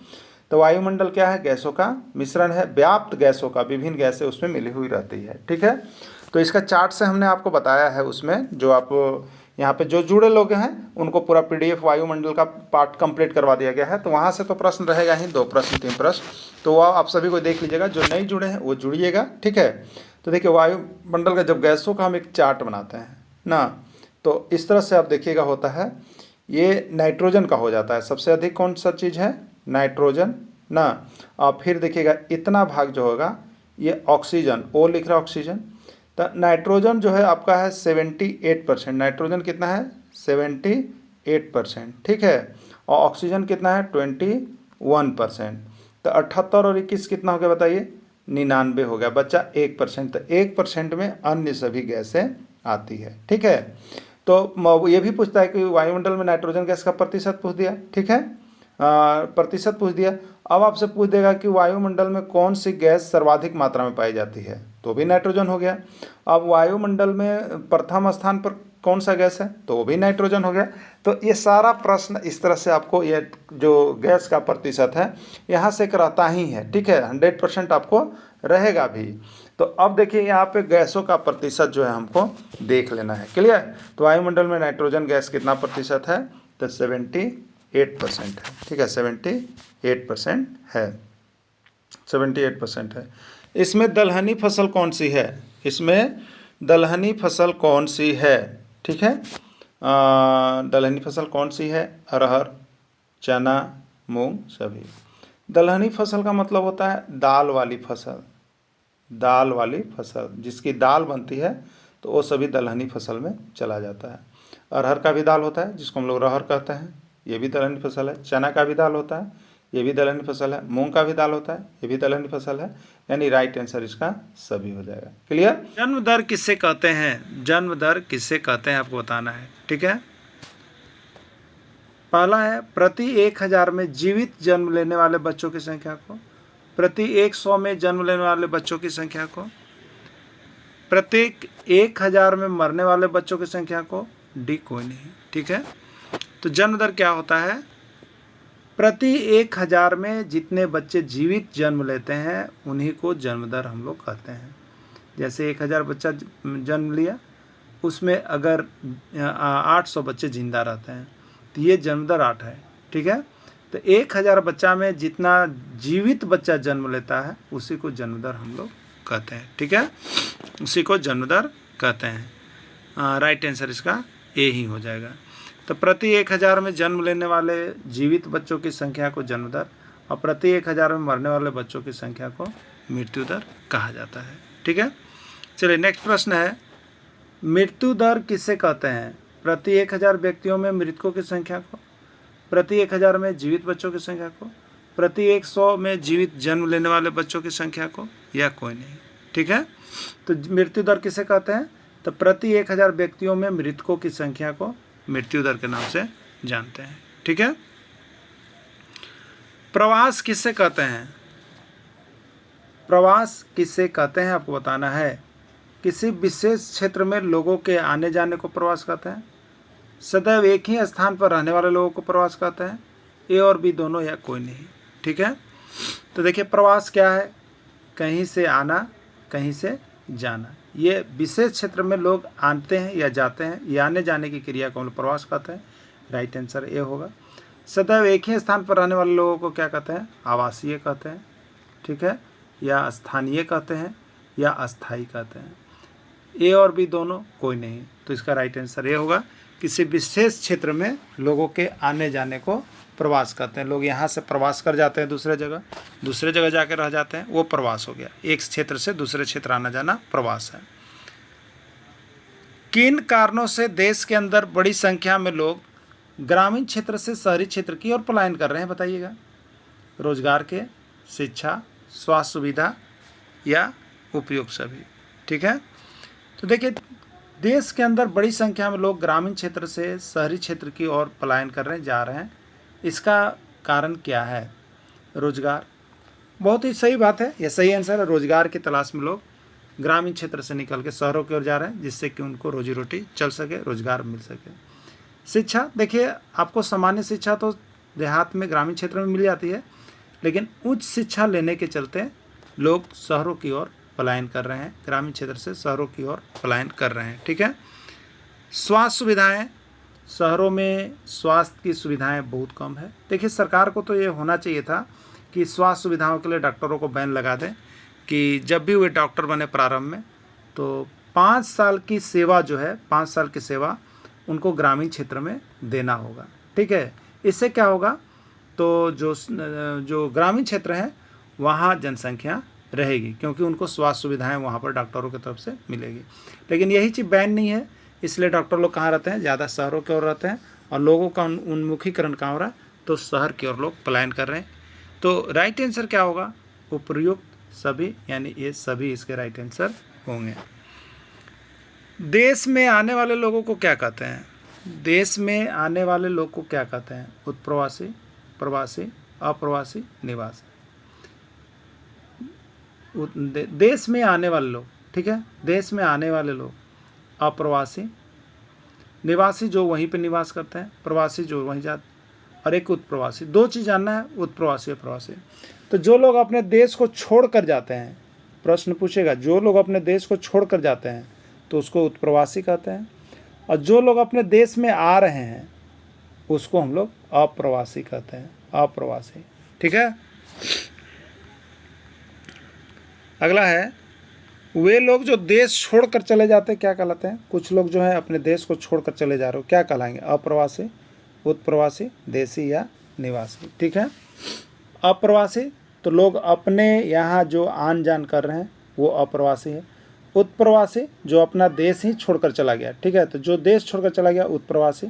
B: तो वायुमंडल क्या है? गैसों का मिश्रण है, व्याप्त गैसों का, विभिन्न गैसें उसमें मिली हुई रहती है। ठीक है, तो इसका चार्ट से हमने आपको बताया है, उसमें जो आप यहाँ पे जो जुड़े लोग हैं उनको पूरा PDF वायुमंडल का पार्ट कंप्लीट करवा दिया गया है। तो वहाँ से तो प्रश्न रहेगा ही, 2 प्रश्न 3 प्रश्न, तो वह आप सभी को देख लीजिएगा। जो नहीं जुड़े हैं वो जुड़िएगा। ठीक है, तो देखिए वायुमंडल का जब गैसों का हम एक चार्ट बनाते हैं ना, तो इस तरह से आप देखिएगा होता है। ये नाइट्रोजन का हो जाता है, सबसे अधिक कौन सा चीज़ है? नाइट्रोजन ना। और फिर देखिएगा इतना भाग जो होगा ये ऑक्सीजन, O लिख रहा है ऑक्सीजन। तो नाइट्रोजन जो है आपका है 78%। नाइट्रोजन कितना है? 78%। ठीक है, और ऑक्सीजन कितना है? 21%। तो 78 और 21 कितना हो गया बताइए? 99 हो गया, बच्चा 1%। तो 1% में अन्य सभी गैसें आती है। ठीक है, तो ये भी पूछता है कि वायुमंडल में नाइट्रोजन गैस का प्रतिशत पूछ दिया। ठीक है, प्रतिशत पूछ दिया। अब आपसे पूछ देगा कि वायुमंडल में कौन सी गैस सर्वाधिक मात्रा में पाई जाती है, तो भी नाइट्रोजन हो गया। अब वायुमंडल में प्रथम स्थान पर कौन सा गैस है, तो वो भी नाइट्रोजन हो गया। तो ये सारा प्रश्न इस तरह से आपको, ये जो गैस का प्रतिशत है यहाँ से रहता ही है। ठीक है, 100% आपको रहेगा भी। तो अब देखिए यहाँ पे गैसों का प्रतिशत जो है हमको देख लेना है। क्लियर? तो वायुमंडल में नाइट्रोजन गैस कितना प्रतिशत है? तो 78% है। ठीक है, 78% है, 78% है। इसमें दलहनी फसल कौन सी है? इसमें दलहनी फसल कौन सी है? ठीक है, दलहनी फसल कौन सी है? अरहर, चना, मूंग सभी। दलहनी फसल का मतलब होता है दाल वाली फसल, दाल वाली फसल जिसकी दाल बनती है, तो वो सभी दलहनी फसल में चला जाता है। अरहर का भी दाल होता है जिसको हम लोग रहर कहते हैं, ये भी दलहनी फसल है। चना का भी दाल होता है, ये भी दलहनी फसल है। मूंग का भी दाल होता है, ये भी दलहनी फसल है। यानी राइट आंसर इसका सभी हो जाएगा। क्लियर?
A: जन्म दर किससे कहते हैं? जन्म दर किससे कहते हैं आपको बताना है। ठीक है, पहला है प्रति 1000 में जीवित जन्म लेने वाले बच्चों की संख्या को, प्रति 100 में जन्म लेने वाले बच्चों की संख्या को, प्रत्येक 1000 में मरने वाले बच्चों की संख्या को, डी कोई नहीं। ठीक है, तो जन्म दर क्या होता है? प्रति 1000 में जितने बच्चे जीवित जन्म लेते हैं उन्हीं को जन्म दर हम लोग कहते हैं। जैसे 1000 बच्चा जन्म लिया, उसमें अगर 800 बच्चे जिंदा रहते हैं तो ये जन्म दर 8 है। ठीक है, तो 1000 बच्चा में जितना जीवित बच्चा जन्म लेता है उसी को जन्म दर हम लोग कहते हैं। ठीक है, उसी को जन्म दर कहते हैं। राइट आंसर इसका ए ही हो जाएगा। तो प्रति 1000 में जन्म लेने वाले जीवित बच्चों की संख्या को जन्म दर, और प्रति 1000 में मरने वाले बच्चों की संख्या को मृत्यु दर कहा जाता है। ठीक है, चलिए नेक्स्ट प्रश्न है, मृत्यु दर किससे कहते हैं? प्रति 1000 व्यक्तियों में मृतकों की संख्या को, प्रति 1000 में जीवित बच्चों की संख्या को, प्रति 100 में जीवित जन्म लेने वाले बच्चों की संख्या को, या कोई नहीं। ठीक है, तो मृत्यु दर किसे कहते हैं? तो प्रति 1000 व्यक्तियों में मृतकों की संख्या को मृत्यु दर के नाम से जानते हैं। ठीक है, प्रवास किससे कहते हैं? प्रवास किससे कहते हैं आपको बताना है। किसी विशेष क्षेत्र में लोगों के आने जाने को प्रवास कहते हैं। सदैव एक ही स्थान पर रहने वाले लोगों को प्रवास कहते हैं। ए और बी दोनों, या कोई नहीं। ठीक है, तो देखिए प्रवास क्या है? कहीं से आना, कहीं से जाना। ये विशेष क्षेत्र में लोग आते हैं या जाते हैं, ये आने जाने की क्रिया को हम लोग प्रवास कहते हैं। राइट आंसर ए होगा। सदैव एक ही स्थान पर रहने वाले लोगों को क्या कहते हैं? आवासीय कहते हैं। ठीक है, या स्थानीय कहते हैं, या अस्थायी कहते हैं। ए और बी दोनों, कोई नहीं। तो इसका राइट आंसर ए होगा। किसी विशेष क्षेत्र में लोगों के आने जाने को प्रवास कहते हैं। लोग यहाँ से प्रवास कर जाते हैं दूसरे जगह जाकर रह जाते हैं, वो प्रवास हो गया। एक क्षेत्र से दूसरे क्षेत्र आना जाना प्रवास है। किन कारणों से देश के अंदर बड़ी संख्या में लोग ग्रामीण क्षेत्र से शहरी क्षेत्र की ओर पलायन कर रहे हैं, बताइएगा। रोजगार के, शिक्षा, स्वास्थ्य सुविधा, या उपयोग सभी। ठीक है, तो देखिए देश के अंदर बड़ी संख्या में लोग ग्रामीण क्षेत्र से शहरी क्षेत्र की ओर पलायन कर रहे हैं, जा रहे हैं। इसका कारण क्या है? रोजगार। बहुत ही सही बात है, यह सही आंसर है। रोजगार की तलाश में लोग ग्रामीण क्षेत्र से निकल के शहरों की ओर जा रहे हैं, जिससे कि उनको रोजी रोटी चल सके, रोजगार मिल सके। शिक्षा, देखिए आपको सामान्य शिक्षा तो देहात में, ग्रामीण क्षेत्र में मिल जाती है, लेकिन उच्च शिक्षा लेने के चलते लोग शहरों की ओर पलायन कर रहे हैं, ग्रामीण क्षेत्र से शहरों की ओर पलायन कर रहे हैं। ठीक है। स्वास्थ्य सुविधाएं, शहरों में स्वास्थ्य की सुविधाएं बहुत कम है। देखिए, सरकार को तो ये होना चाहिए था कि स्वास्थ्य सुविधाओं के लिए डॉक्टरों को बैन लगा दें कि जब भी वे डॉक्टर बने प्रारंभ में तो 5 साल की सेवा जो है, 5 साल की सेवा उनको ग्रामीण क्षेत्र में देना होगा। ठीक है। इससे क्या होगा, तो जो ग्रामीण क्षेत्र है वहाँ जनसंख्या रहेगी, क्योंकि उनको स्वास्थ्य सुविधाएं वहाँ पर डॉक्टरों की तरफ से मिलेगी। लेकिन यही चीज़ बैन नहीं है, इसलिए डॉक्टर लोग कहाँ रहते हैं, ज़्यादा शहरों की ओर रहते हैं और लोगों का उन्मुखीकरण कहाँ हो रहा है, तो शहर की ओर लोग पलायन कर रहे हैं। तो राइट आंसर क्या होगा, उपयुक्त सभी, यानी ये सभी इसके राइट आंसर होंगे। देश में आने वाले लोगों को क्या कहते हैं, देश में आने वाले लोग को क्या कहते हैं, उत्प्रवासी, प्रवासी, अप्रवासी, निवासी। देश में आने वाले लोग, ठीक है, देश में आने वाले लोग अप्रवासी, निवासी जो वहीं पे निवास करते हैं, प्रवासी जो वहीं जाते, और एक उत्प्रवासी। दो चीज़ जानना है, उत्प्रवासी और प्रवासी। तो जो लोग अपने देश को छोड़ कर जाते हैं, प्रश्न पूछेगा, जो लोग अपने देश को छोड़ कर जाते हैं तो उसको उत्प्रवासी कहते हैं, और जो लोग अपने देश में आ रहे हैं उसको हम लोग अप्रवासी कहते हैं, अप्रवासी। ठीक है। अगला है, वे लोग जो देश छोड़कर चले जाते हैं क्या कहलाते हैं। कुछ लोग जो है अपने देश को छोड़कर चले जा रहे हो, क्या कहलाएंगे, अप्रवासी, उत्प्रवासी, देशी या निवासी। ठीक है। अप्रवासी तो लोग अपने यहाँ जो आन जान कर रहे हैं वो अप्रवासी है। उत्प्रवासी जो अपना देश ही छोड़कर चला गया। ठीक है। तो जो देश छोड़कर चला गया उत्प्रवासी।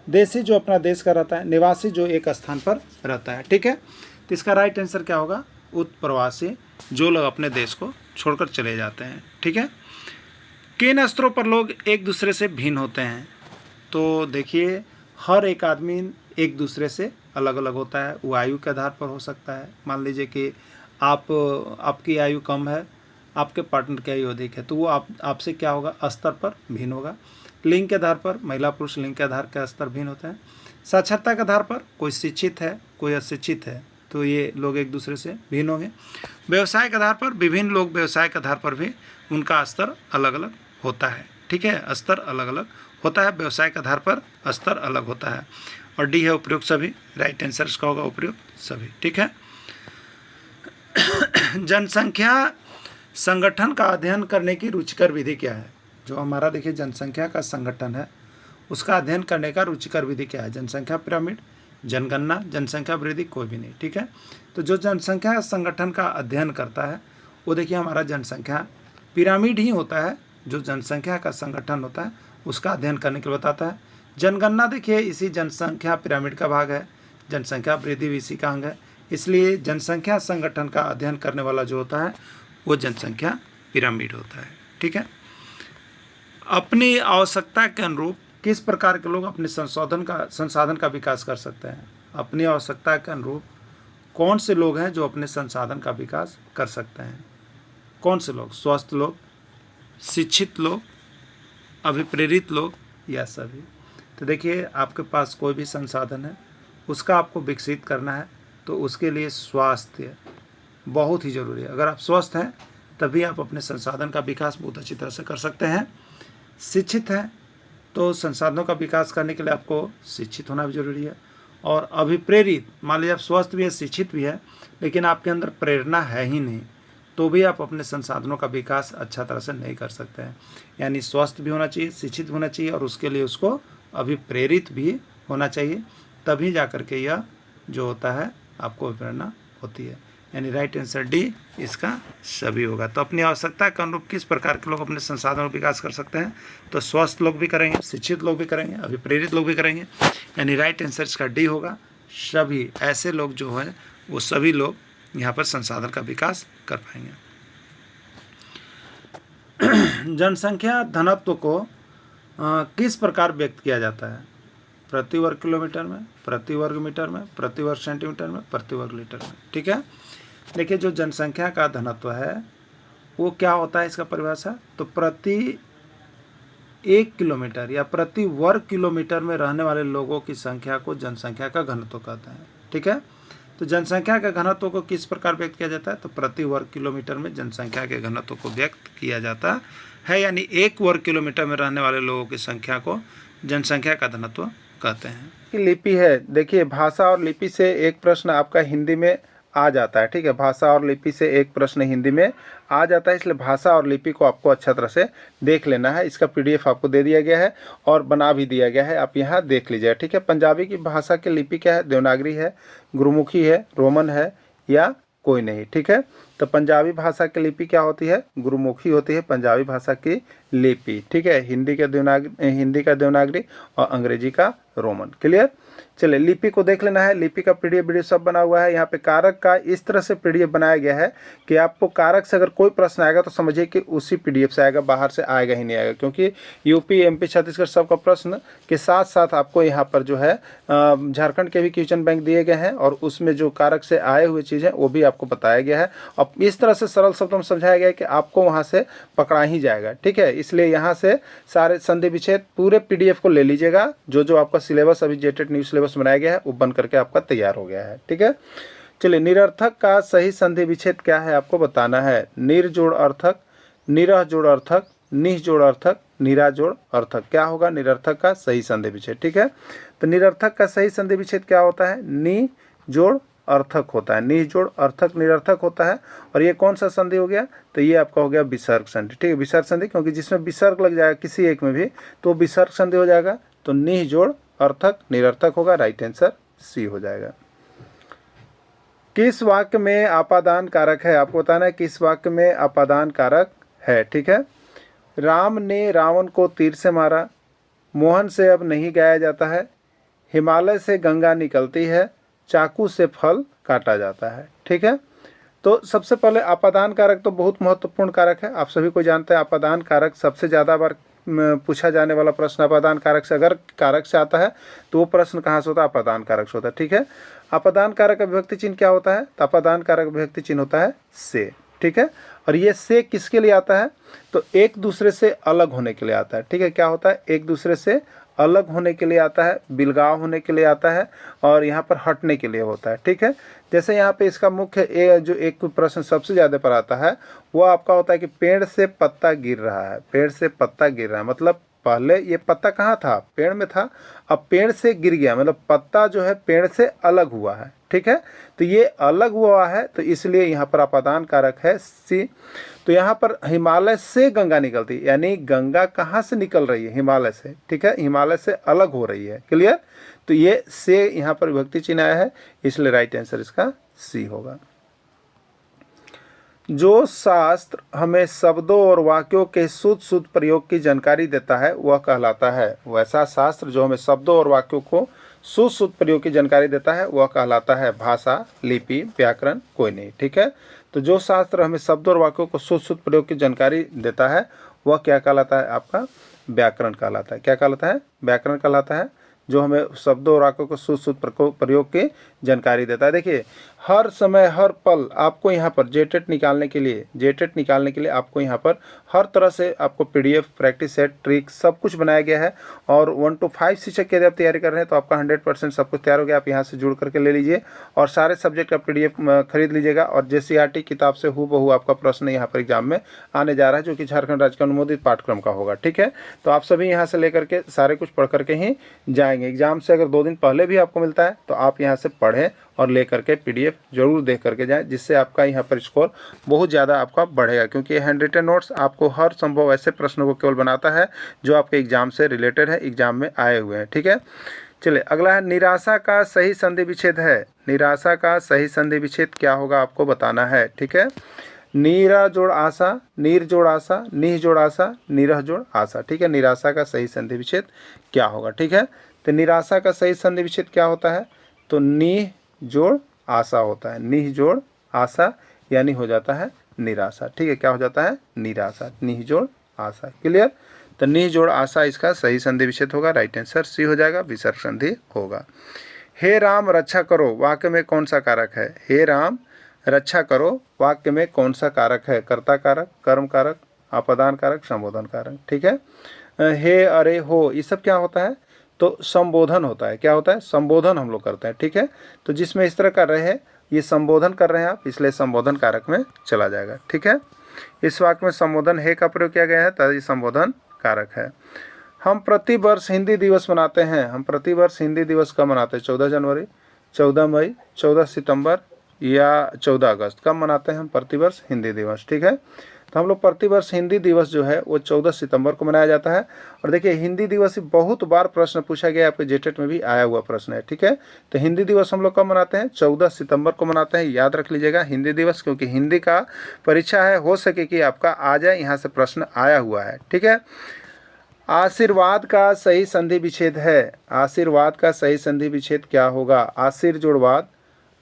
A: देशी जो अपना देश का रहता है। निवासी जो एक स्थान पर रहता है। ठीक है। तो इसका राइट आंसर क्या होगा, उत्प्रवासी, जो लोग अपने देश को छोड़कर चले जाते हैं। ठीक है। किन स्तरों पर लोग एक दूसरे से भिन्न होते हैं, तो देखिए, हर एक आदमी एक दूसरे से अलग अलग होता है। वो आयु के आधार पर हो सकता है। मान लीजिए कि आपकी आयु कम है, आपके पार्टनर की आयु अधिक है, तो वो आपसे क्या होगा, स्तर पर भिन्न होगा। लिंग के आधार पर, महिला पुरुष लिंग के आधार के स्तर भिन्न होते हैं। साक्षरता के आधार पर कोई शिक्षित है, कोई अशिक्षित है, तो ये लोग एक दूसरे से भिन्न होंगे। व्यवसाय के आधार पर विभिन्न लोग, व्यवसाय के आधार पर भी उनका स्तर अलग अलग होता है। ठीक है। स्तर अलग अलग होता है, व्यवसाय के आधार पर स्तर अलग होता है। और डी है उपयुक्त सभी, राइट आंसर इसका होगा उपयुक्त सभी। ठीक है। जनसंख्या संगठन का अध्ययन करने की रुचिकर विधि क्या है। जो हमारा देखिए जनसंख्या का संगठन है उसका अध्ययन करने का रुचिकर विधि क्या है। जनसंख्या पिरामिड, जनगणना, जनसंख्या वृद्धि, कोई भी नहीं। ठीक है। तो जो जनसंख्या संगठन का अध्ययन करता है वो देखिए हमारा जनसंख्या पिरामिड ही होता है। जो जनसंख्या का संगठन होता है उसका अध्ययन करने के लिए बताता है। जनगणना देखिए इसी जनसंख्या पिरामिड का भाग है। जनसंख्या वृद्धि भी इसी का अंग है। इसलिए जनसंख्या संगठन का अध्ययन करने वाला जो होता है वो जनसंख्या पिरामिड होता है। ठीक है। अपनी आवश्यकता के अनुरूप किस प्रकार के लोग अपने संसाधन का विकास कर सकते हैं। अपनी आवश्यकता के अनुरूप कौन से लोग हैं जो अपने संसाधन का विकास कर सकते हैं। कौन से लोग, स्वस्थ लोग, शिक्षित लोग, अभिप्रेरित लोग या सभी। तो देखिए आपके पास कोई भी संसाधन है उसका आपको विकसित करना है तो उसके लिए स्वास्थ्य बहुत ही ज़रूरी है। अगर आप स्वस्थ हैं तभी आप अपने संसाधन का विकास बहुत अच्छी तरह से कर सकते हैं। शिक्षित हैं तो संसाधनों का विकास करने के लिए आपको शिक्षित होना भी जरूरी है। और अभिप्रेरित, मान लीजिए आप स्वस्थ भी है, शिक्षित भी है, लेकिन आपके अंदर प्रेरणा है ही नहीं, तो भी आप अपने संसाधनों का विकास अच्छा तरह से नहीं कर सकते हैं। यानी स्वस्थ भी होना चाहिए, शिक्षित होना चाहिए और उसके लिए उसको अभिप्रेरित भी होना चाहिए, तभी जा कर के यह जो होता है आपको प्रेरणा होती है। यानी राइट आंसर डी इसका सभी होगा। तो अपनी आवश्यकता के अनुरूप किस प्रकार के लोग अपने संसाधनों का विकास कर सकते हैं, तो स्वस्थ लोग भी करेंगे, शिक्षित लोग भी करेंगे, अभिप्रेरित लोग भी करेंगे। यानी राइट आंसर इसका डी होगा। सभी ऐसे लोग जो है वो सभी लोग यहाँ पर संसाधन का विकास कर पाएंगे। जनसंख्या घनत्व को किस प्रकार व्यक्त किया जाता है, प्रति वर्ग किलोमीटर में, प्रति वर्ग मीटर में, प्रति वर्ग सेंटीमीटर में, प्रति वर्ग लीटर में। ठीक है। देखिए जो जनसंख्या का घनत्व है वो क्या होता है, इसका परिभाषा, तो प्रति 1 किलोमीटर या प्रति वर्ग किलोमीटर में रहने वाले लोगों की संख्या को जनसंख्या का घनत्व कहते हैं। ठीक है। तो जनसंख्या के घनत्व को किस प्रकार व्यक्त किया जाता है? तो प्रति वर्ग किलोमीटर में जनसंख्या के घनत्व को व्यक्त किया जाता है, यानी 1 वर्ग किलोमीटर में रहने वाले लोगों की संख्या को जनसंख्या का घनत्व कहते हैं।
B: लिपि है, देखिए भाषा और लिपि से एक प्रश्न आपका हिंदी में आ जाता है, ठीक है। भाषा और लिपि से एक प्रश्न हिंदी में आ जाता है, इसलिए भाषा और लिपि को आपको अच्छा तरह से देख लेना है। इसका पीडीएफ आपको दे दिया गया है और बना भी दिया गया है, आप यहाँ देख लीजिए, ठीक है। पंजाबी की भाषा की लिपि क्या है? देवनागरी है, गुरुमुखी है, रोमन है या कोई नहीं, ठीक है। तो पंजाबी भाषा की लिपि क्या होती है? गुरुमुखी होती है पंजाबी भाषा की लिपि, ठीक है। हिंदी का देवनागरी और अंग्रेजी का रोमन। क्लियर? चलिए लिपि को देख लेना है। लिपि का पीडीएफ वीडियो सब बना हुआ है। यहाँ पे कारक का इस तरह से पीडीएफ बनाया गया है कि आपको कारक से अगर कोई प्रश्न आएगा तो समझिए कि उसी पीडीएफ से आएगा, बाहर से आएगा ही नहीं आएगा, क्योंकि यूपी एमपी छत्तीसगढ़ सबका प्रश्न के साथ साथ आपको यहाँ पर जो है झारखंड के भी क्वेश्चन बैंक दिए गए हैं और उसमें जो कारक से आए हुए चीज़ें वो भी आपको बताया गया है। अब इस तरह से सरल शब्दों में समझाया गया है कि आपको वहाँ से पकड़ा ही जाएगा, ठीक है। इसलिए यहाँ से सारे संधि विच्छेद पूरे पीडीएफ को ले लीजिएगा। जो आपका सिलेबस अभी जेटेट न्यू सिलेबस बनाया गया है वो बन करके आपका तैयार हो गया है, ठीक है। चलिए निरर्थक का सही संधि विच्छेद क्या है आपको बताना है। निर जोड़ अर्थक, निरह जोड़ अर्थक, निह जोड़ अर्थक, निरा जोड़ अर्थक। क्या होगा निरर्थक का सही संधि विच्छेद, ठीक है। तो निरर्थक का सही संधि विच्छेद क्या होता है? नि जोड़ अर्थक होता है, निह जोड़ अर्थक निरर्थक होता है। और ये कौन सा संधि हो गया? तो ये आपका हो गया विसर्ग संधि, ठीक है। विसर्ग संधि, क्योंकि जिसमें विसर्ग लग जाएगा किसी एक में भी तो विसर्ग संधि हो जाएगा। तो निह जोड़ अर्थक निरर्थक होगा, राइट आंसर सी हो जाएगा। किस वाक्य में अपादान कारक है? आपको बताना है किस वाक्य में अपादान कारक है, ठीक है। राम ने रावण को तीर से मारा, मोहन से अब नहीं गाया जाता है, हिमालय से गंगा निकलती है, चाकू से फल काटा जाता है, ठीक है। तो सबसे पहले अपादान कारक तो बहुत महत्वपूर्ण कारक है, आप सभी को जानते हैं। अपादान कारक सबसे ज़्यादा बार पूछा जाने वाला प्रश्न अपादान कारक से, अगर कारक से आता है तो वो प्रश्न कहाँ से होता है? अपादान कारक से होता है, ठीक है। अपादान कारक का विभक्ति चिन्ह क्या होता है? तो अपादान कारक विभक्ति चिन्ह होता है से, ठीक है। और ये से किसके लिए आता है? तो एक दूसरे से अलग होने के लिए आता है, ठीक है। क्या होता है? एक दूसरे से अलग होने के लिए आता है, बिलगाव होने के लिए आता है और यहाँ पर हटने के लिए होता है, ठीक है। जैसे यहाँ पे इसका मुख्य जो एक प्रश्न सबसे ज़्यादा पर आता है वो आपका होता है कि पेड़ से पत्ता गिर रहा है, पेड़ से पत्ता गिर रहा है, मतलब पहले ये पत्ता कहाँ था? पेड़ में था, अब पेड़ से गिर गया, मतलब पत्ता जो है पेड़ से अलग हुआ है, ठीक है। तो ये अलग हुआ है तो इसलिए यहाँ पर अपादान कारक है सी। तो यहाँ पर हिमालय से गंगा निकलती है, यानी गंगा कहाँ से निकल रही है? हिमालय से, ठीक है। हिमालय से अलग हो रही है, क्लियर। तो ये से यहाँ पर विभक्ति चिन्ह आया है, इसलिए राइट आंसर इसका सी होगा। जो शास्त्र हमें शब्दों और वाक्यों के शुद्ध प्रयोग की जानकारी देता है वह कहलाता है। वैसा शास्त्र जो हमें शब्दों और वाक्यों को शुद्ध प्रयोग की जानकारी देता है वह कहलाता है भाषा, लिपि, व्याकरण, कोई नहीं, ठीक है। तो जो शास्त्र हमें शब्दों और वाक्यों को शुद्ध प्रयोग की जानकारी देता है वह क्या कहलाता है? आपका व्याकरण कहलाता है। क्या कहलाता है? व्याकरण कहलाता है, जो हमें शब्दों और वाक्यों को शुद्ध प्रयोग की जानकारी देता है। देखिए हर समय हर पल आपको यहाँ पर जेटेट निकालने के लिए आपको यहाँ पर हर तरह से आपको पीडीएफ, प्रैक्टिस सेट, ट्रिक सब कुछ बनाया गया है। और 1 to 5 शिक्षक की यदि आप तैयारी कर रहे हैं तो आपका 100% सब कुछ तैयार हो गया। आप यहाँ से जुड़ करके ले लीजिए और सारे सब्जेक्ट का पीडीएफ खरीद लीजिएगा। और JCERT किताब से हूबहू आपका प्रश्न यहाँ पर एग्जाम में आने जा रहा है, जो कि झारखंड राज्य का अनुमोदित पाठ्यक्रम का होगा, ठीक है। तो आप सभी यहाँ से लेकर के सारे कुछ पढ़ करके ही जाएंगे। एग्जाम से अगर 2 दिन पहले भी आपको मिलता है तो आप यहाँ से पढ़ें और ले करके पीडीएफ जरूर देख करके जाएं, जिससे आपका यहाँ पर स्कोर बहुत ज़्यादा आपका बढ़ेगा। क्योंकि हैंड रिटन नोट्स आपको हर संभव ऐसे प्रश्नों को केवल बनाता है जो आपके एग्जाम से रिलेटेड है, एग्जाम में आए हुए हैं, ठीक है। चलिए अगला है निराशा का सही संधि विच्छेद है। निराशा का सही संधि विच्छेद क्या होगा आपको बताना है, ठीक है। नीरा जोड़ आशा, नीर जोड़ आशा, निह जोड़ आशा, निरह जोड़ आशा, ठीक है। निराशा का सही संधि विच्छेद क्या होगा, ठीक है। तो निराशा का सही संधि विच्छेद क्या होता है? तो निह जोड़ आशा होता है, निह जोड़ आशा यानी हो जाता है निराशा, ठीक है। क्या हो जाता है? निराशा, निह जोड़ आशा, क्लियर। तो निह जोड़ आशा इसका सही संधि विच्छेद होगा, राइट आंसर सी हो जाएगा, विसर्ग संधि होगा। हे राम रक्षा करो वाक्य में कौन सा कारक है? हे राम रक्षा करो वाक्य में कौन सा कारक है? कर्ता कारक, कर्म कारक, अपादान कारक, संबोधन कारक, ठीक है। हे, अरे, हो, ये सब क्या होता है?
A: तो संबोधन होता है। क्या होता है? संबोधन हम लोग करते हैं, ठीक है। तो जिसमें इस तरह कर रहे हैं, ये संबोधन कर रहे हैं आप, इसलिए संबोधन कारक में चला जाएगा, ठीक है। इस वाक्य में संबोधन है का प्रयोग किया गया है, तो ये संबोधन कारक है। हम प्रतिवर्ष हिंदी दिवस मनाते हैं। हम प्रतिवर्ष हिंदी दिवस कब मनाते हैं? 14 जनवरी, 14 मई, 14 सितंबर या 14 अगस्त। कब मनाते हैं हम प्रतिवर्ष हिंदी दिवस, ठीक है। तो हम लोग प्रतिवर्ष हिंदी दिवस जो है वो 14 सितंबर को मनाया जाता है। और देखिए हिंदी दिवस बहुत बार प्रश्न पूछा गया, आपके जेटेट में भी आया हुआ प्रश्न है, ठीक है। तो हिंदी दिवस हम लोग कब मनाते हैं? 14 सितंबर को मनाते हैं। याद रख लीजिएगा हिंदी दिवस, क्योंकि हिंदी का परीक्षा है, हो सके कि आपका आ जाए, यहाँ से प्रश्न आया हुआ है, ठीक है। आशीर्वाद का सही संधि विच्छेद है। आशीर्वाद का सही संधि विच्छेद क्या होगा? आशीर जोड़वाद,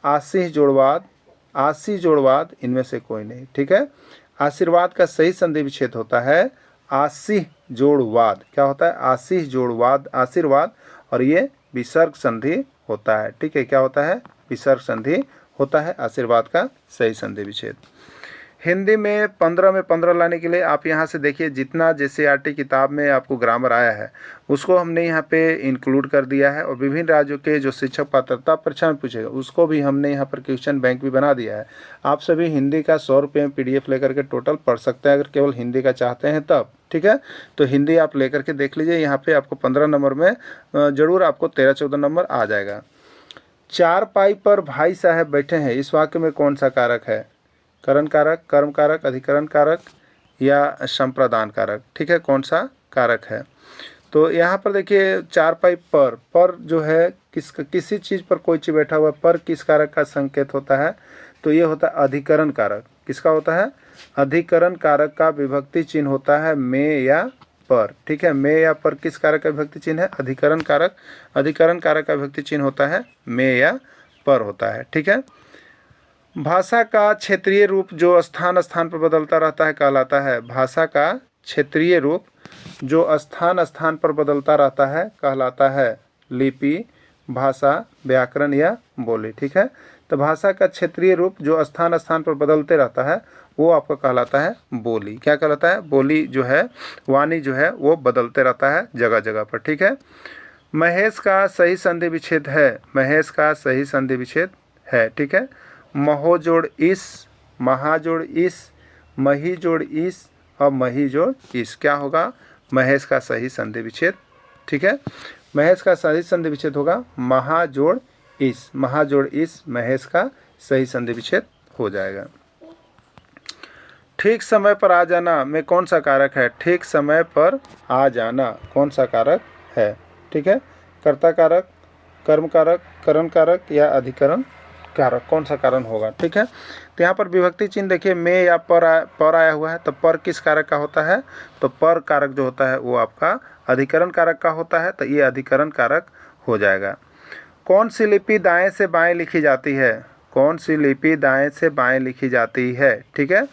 A: आशीष जोड़वाद, आशी जोड़वाद, इनमें से कोई नहीं, ठीक है। आशीर्वाद का सही संधि विच्छेद होता है आशीष जोड़वाद। क्या होता है? आशीष जोड़वाद, आशीर्वाद, और ये विसर्ग संधि होता है, ठीक है। क्या होता है? विसर्ग संधि होता है आशीर्वाद का सही संधि विच्छेद। हिंदी में 15 में 15 लाने के लिए आप यहाँ से देखिए, जितना जेसीईआरटी किताब में आपको ग्रामर आया है उसको हमने यहाँ पे इंक्लूड कर दिया है, और विभिन्न राज्यों के जो शिक्षक पात्रता परीक्षा में पूछेगा उसको भी हमने यहाँ पर क्वेश्चन बैंक भी बना दिया है। आप सभी हिंदी का 100 रुपये में PDF लेकर के टोटल पढ़ सकते हैं, अगर केवल हिंदी का चाहते हैं तब, ठीक है। तो हिंदी आप लेकर के देख लीजिए, यहाँ पर आपको 15 नंबर में ज़रूर आपको 13-14 नंबर आ जाएगा। चारपाई पर भाई साहब बैठे हैं, इस वाक्य में कौन सा कारक है? करण कारक, कर्म कारक, अधिकरण कारक या संप्रदान कारक, ठीक है। कौन सा कारक है? तो यहाँ पर देखिए चारपाई पर जो है किसी चीज़ पर कोई चीज़ बैठा हुआ पर किस कारक का संकेत होता है? तो ये होता है अधिकरण कारक। किसका होता है? अधिकरण कारक का विभक्ति चिन्ह होता है में या पर, ठीक है। में या पर किस कारक का विभक्ति चिन्ह है? अधिकरण कारक। अधिकरण कारक का विभक्ति चिन्ह होता है में या पर होता है, ठीक है। भाषा का क्षेत्रीय रूप जो स्थान स्थान पर बदलता रहता है कहलाता है। भाषा का क्षेत्रीय रूप जो स्थान स्थान पर बदलता रहता है कहलाता है लिपि, भाषा, व्याकरण या बोली, ठीक है। तो भाषा का क्षेत्रीय रूप जो स्थान स्थान पर बदलते रहता है वो आपका कहलाता है बोली। क्या कहलाता है? बोली जो है, वाणी जो है वो बदलते रहता है जगह जगह पर, ठीक है। महेश का सही संधि विच्छेद है। महेश का सही संधि विच्छेद है, ठीक है। महो जोड़ इस, महा जोड़ इस, मही जोड़ इस और मही जोड़ इस, क्या होगा? महेश का सही संधि विच्छेद, ठीक है। महेश का सही संधि विच्छेद होगा महा जोड़ इस, महा जोड़ इस, महेश का सही संधि विच्छेद हो जाएगा। ठीक समय पर आ जाना में कौन सा कारक है? ठीक समय पर आ जाना कौन सा कारक है? ठीक है, कर्ता कारक, कर्म कारक, करण कारक या अधिकरण कारक, कौन सा कारण होगा? ठीक है, तो यहाँ पर विभक्ति चिन्ह देखिए में या पर आया हुआ है, तो पर किस कारक का होता है? तो पर कारक जो होता है वो आपका अधिकरण कारक का होता है, तो ये अधिकरण कारक हो जाएगा। कौन सी लिपि दाएं से बाएं लिखी जाती है? कौन सी लिपि दाएं से बाएं लिखी जाती है? ठीक है,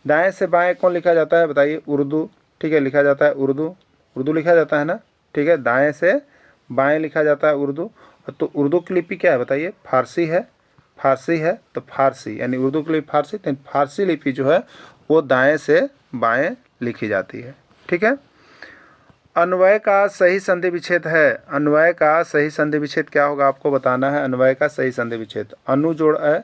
A: दाएं से बाएं कौन लिखा जाता है बताइए? उर्दू, ठीक है, लिखा जाता है उर्दू, उर्दू लिखा जाता है ना, ठीक है, दाएं से बाएं लिखा जाता है उर्दू। तो उर्दू की लिपि क्या है बताइए? फारसी है, फारसी है, तो फारसी यानी उर्दू की लिपि फारसी, तो फारसी लिपि जो है वो दाएं से बाएं लिखी जाती है। ठीक है, अन्वय का सही संधि विच्छेद है। अन्वय का सही संधि विच्छेद क्या होगा आपको बताना है। अन्वय का सही संधि विच्छेद अनु जोड़ अ,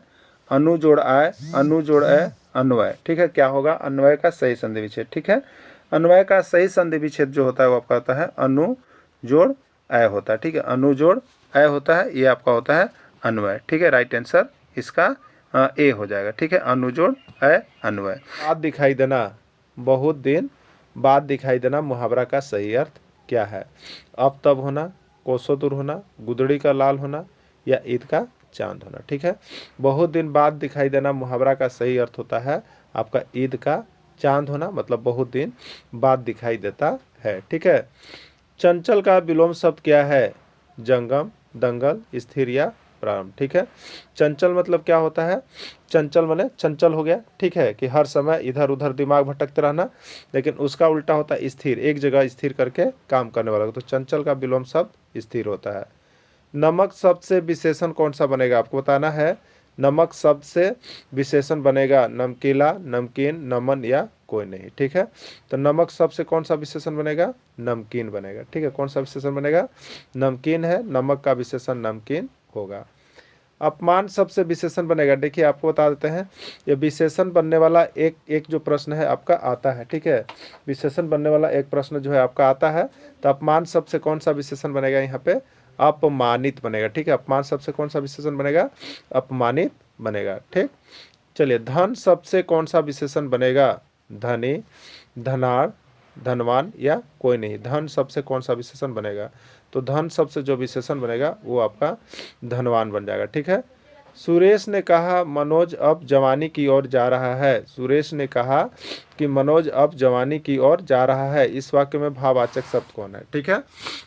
A: अनु जोड़ आय, अनु जोड़ अ, अन्वय। ठीक है, क्या होगा? अन्वय का सही संधि विच्छेद। ठीक है, अन्वय का सही संधि विच्छेद जो होता है वो आपका होता है अनु जोड़ अ होता है। ठीक है, अनु जोड़ अ होता है, ये आपका होता है अन्वय। ठीक है, राइट आंसर इसका ए हो जाएगा। ठीक है, अनु जोड़ अ अन्वय। बाद दिखाई देना, बहुत दिन बाद दिखाई देना मुहावरा का सही अर्थ क्या है? अब तब होना, कोसों दूर होना, गुदड़ी का लाल होना या ईद का चांद होना। ठीक है, बहुत दिन बाद दिखाई देना मुहावरा का सही अर्थ होता है आपका ईद का चांद होना, मतलब बहुत दिन बाद दिखाई देता है। ठीक है, चंचल का विलोम शब्द क्या है? जंगम, दंगल, स्थिर या प्रारंभ। ठीक है, चंचल मतलब क्या होता है? चंचल माने चंचल हो गया, ठीक है, कि हर समय इधर उधर दिमाग भटकते रहना, लेकिन उसका उल्टा होता है स्थिर, एक जगह स्थिर करके काम करने वाला। तो चंचल का विलोम शब्द स्थिर होता है। नमक शब्द से विशेषण कौन सा बनेगा आपको बताना है। नमक शब्द से विशेषण बनेगा नमकीला, नमकीन, नमन या
B: कोई नहीं। ठीक है, तो नमक शब्द से कौन सा विशेषण बनेगा? नमकीन बनेगा। ठीक है, कौन सा विशेषण बनेगा? नमकीन है, नमक का विशेषण नमकीन होगा। अपमान शब्द से विशेषण बनेगा। देखिए आपको बता देते हैं, ये विशेषण बनने वाला एक एक जो प्रश्न है आपका आता है। ठीक है, विशेषण बनने वाला एक प्रश्न जो है आपका आता है। तो अपमान शब्द से कौन सा विशेषण बनेगा? यहाँ पे अपमानित बनेगा। ठीक है, अपमान शब्द से कौन सा विशेषण बनेगा? अपमानित बनेगा। ठीक, चलिए धन शब्द से कौन सा विशेषण बनेगा? धनी, धनाढ़, धनवान या कोई नहीं। धन शब्द से कौन सा विशेषण बनेगा? तो धन शब्द से जो विशेषण बनेगा वो आपका धनवान बन जाएगा। ठीक है, सुरेश ने कहा मनोज अब जवानी की ओर जा रहा है। सुरेश ने कहा कि मनोज अब जवानी की ओर जा रहा है। इस वाक्य में भाववाचक शब्द कौन है? ठीक है,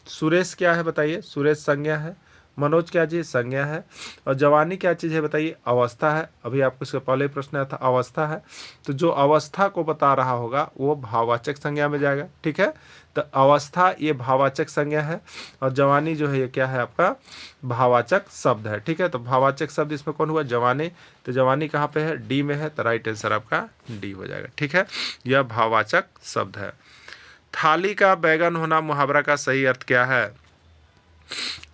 B: सुरेश क्या है बताइए? सुरेश संज्ञा है। मनोज क्या चीज़? संज्ञा है। और जवानी क्या चीज़ है बताइए? अवस्था है। अभी आपको इसका पहले प्रश्न आया था, अवस्था है। तो जो अवस्था को बता रहा होगा वो भाववाचक संज्ञा में जाएगा। ठीक है, तो अवस्था ये भाववाचक संज्ञा है और जवानी जो है ये क्या है? आपका भाववाचक शब्द है। ठीक है, तो भाववाचक शब्द इसमें कौन हुआ? जवानी। तो जवानी कहाँ पे है? डी में है, तो राइट आंसर आपका डी हो जाएगा। ठीक है, यह भाववाचक शब्द है। थाली का बैगन होना मुहावरा का सही अर्थ क्या है?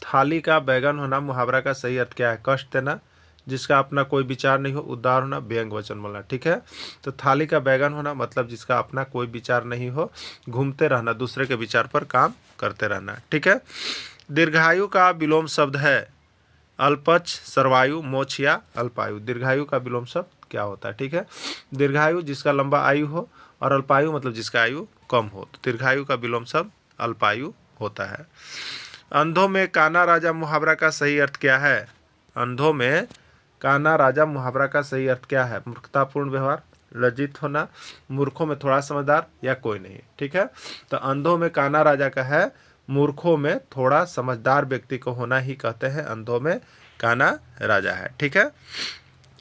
B: थाली का बैगन होना मुहावरा का सही अर्थ क्या है? कष्ट देना, जिसका अपना कोई विचार नहीं हो, उदार होना, व्यंग वचन बोलना। ठीक है, तो थाली का बैगन होना मतलब जिसका अपना कोई विचार नहीं हो, घूमते रहना, दूसरे के विचार पर काम करते रहना। ठीक है, दीर्घायु का विलोम शब्द है अल्पच, सर्वायु, मोक्ष या अल्पायु। दीर्घायु का विलोम शब्द क्या होता है? ठीक है, दीर्घायु जिसका लंबा आयु हो और अल्पायु मतलब जिसका आयु कम हो। तो दीर्घायु का विलोम शब्द अल्पायु होता है। अंधों में काना राजा मुहावरा का सही अर्थ क्या है? अंधों में काना राजा मुहावरा का सही अर्थ क्या है? मूर्खतापूर्ण व्यवहार, लज्जित होना, मूर्खों में थोड़ा समझदार या कोई नहीं। ठीक है, तो अंधों में काना राजा का है मूर्खों में थोड़ा समझदार व्यक्ति को होना ही कहते हैं अंधों में काना राजा है। ठीक है,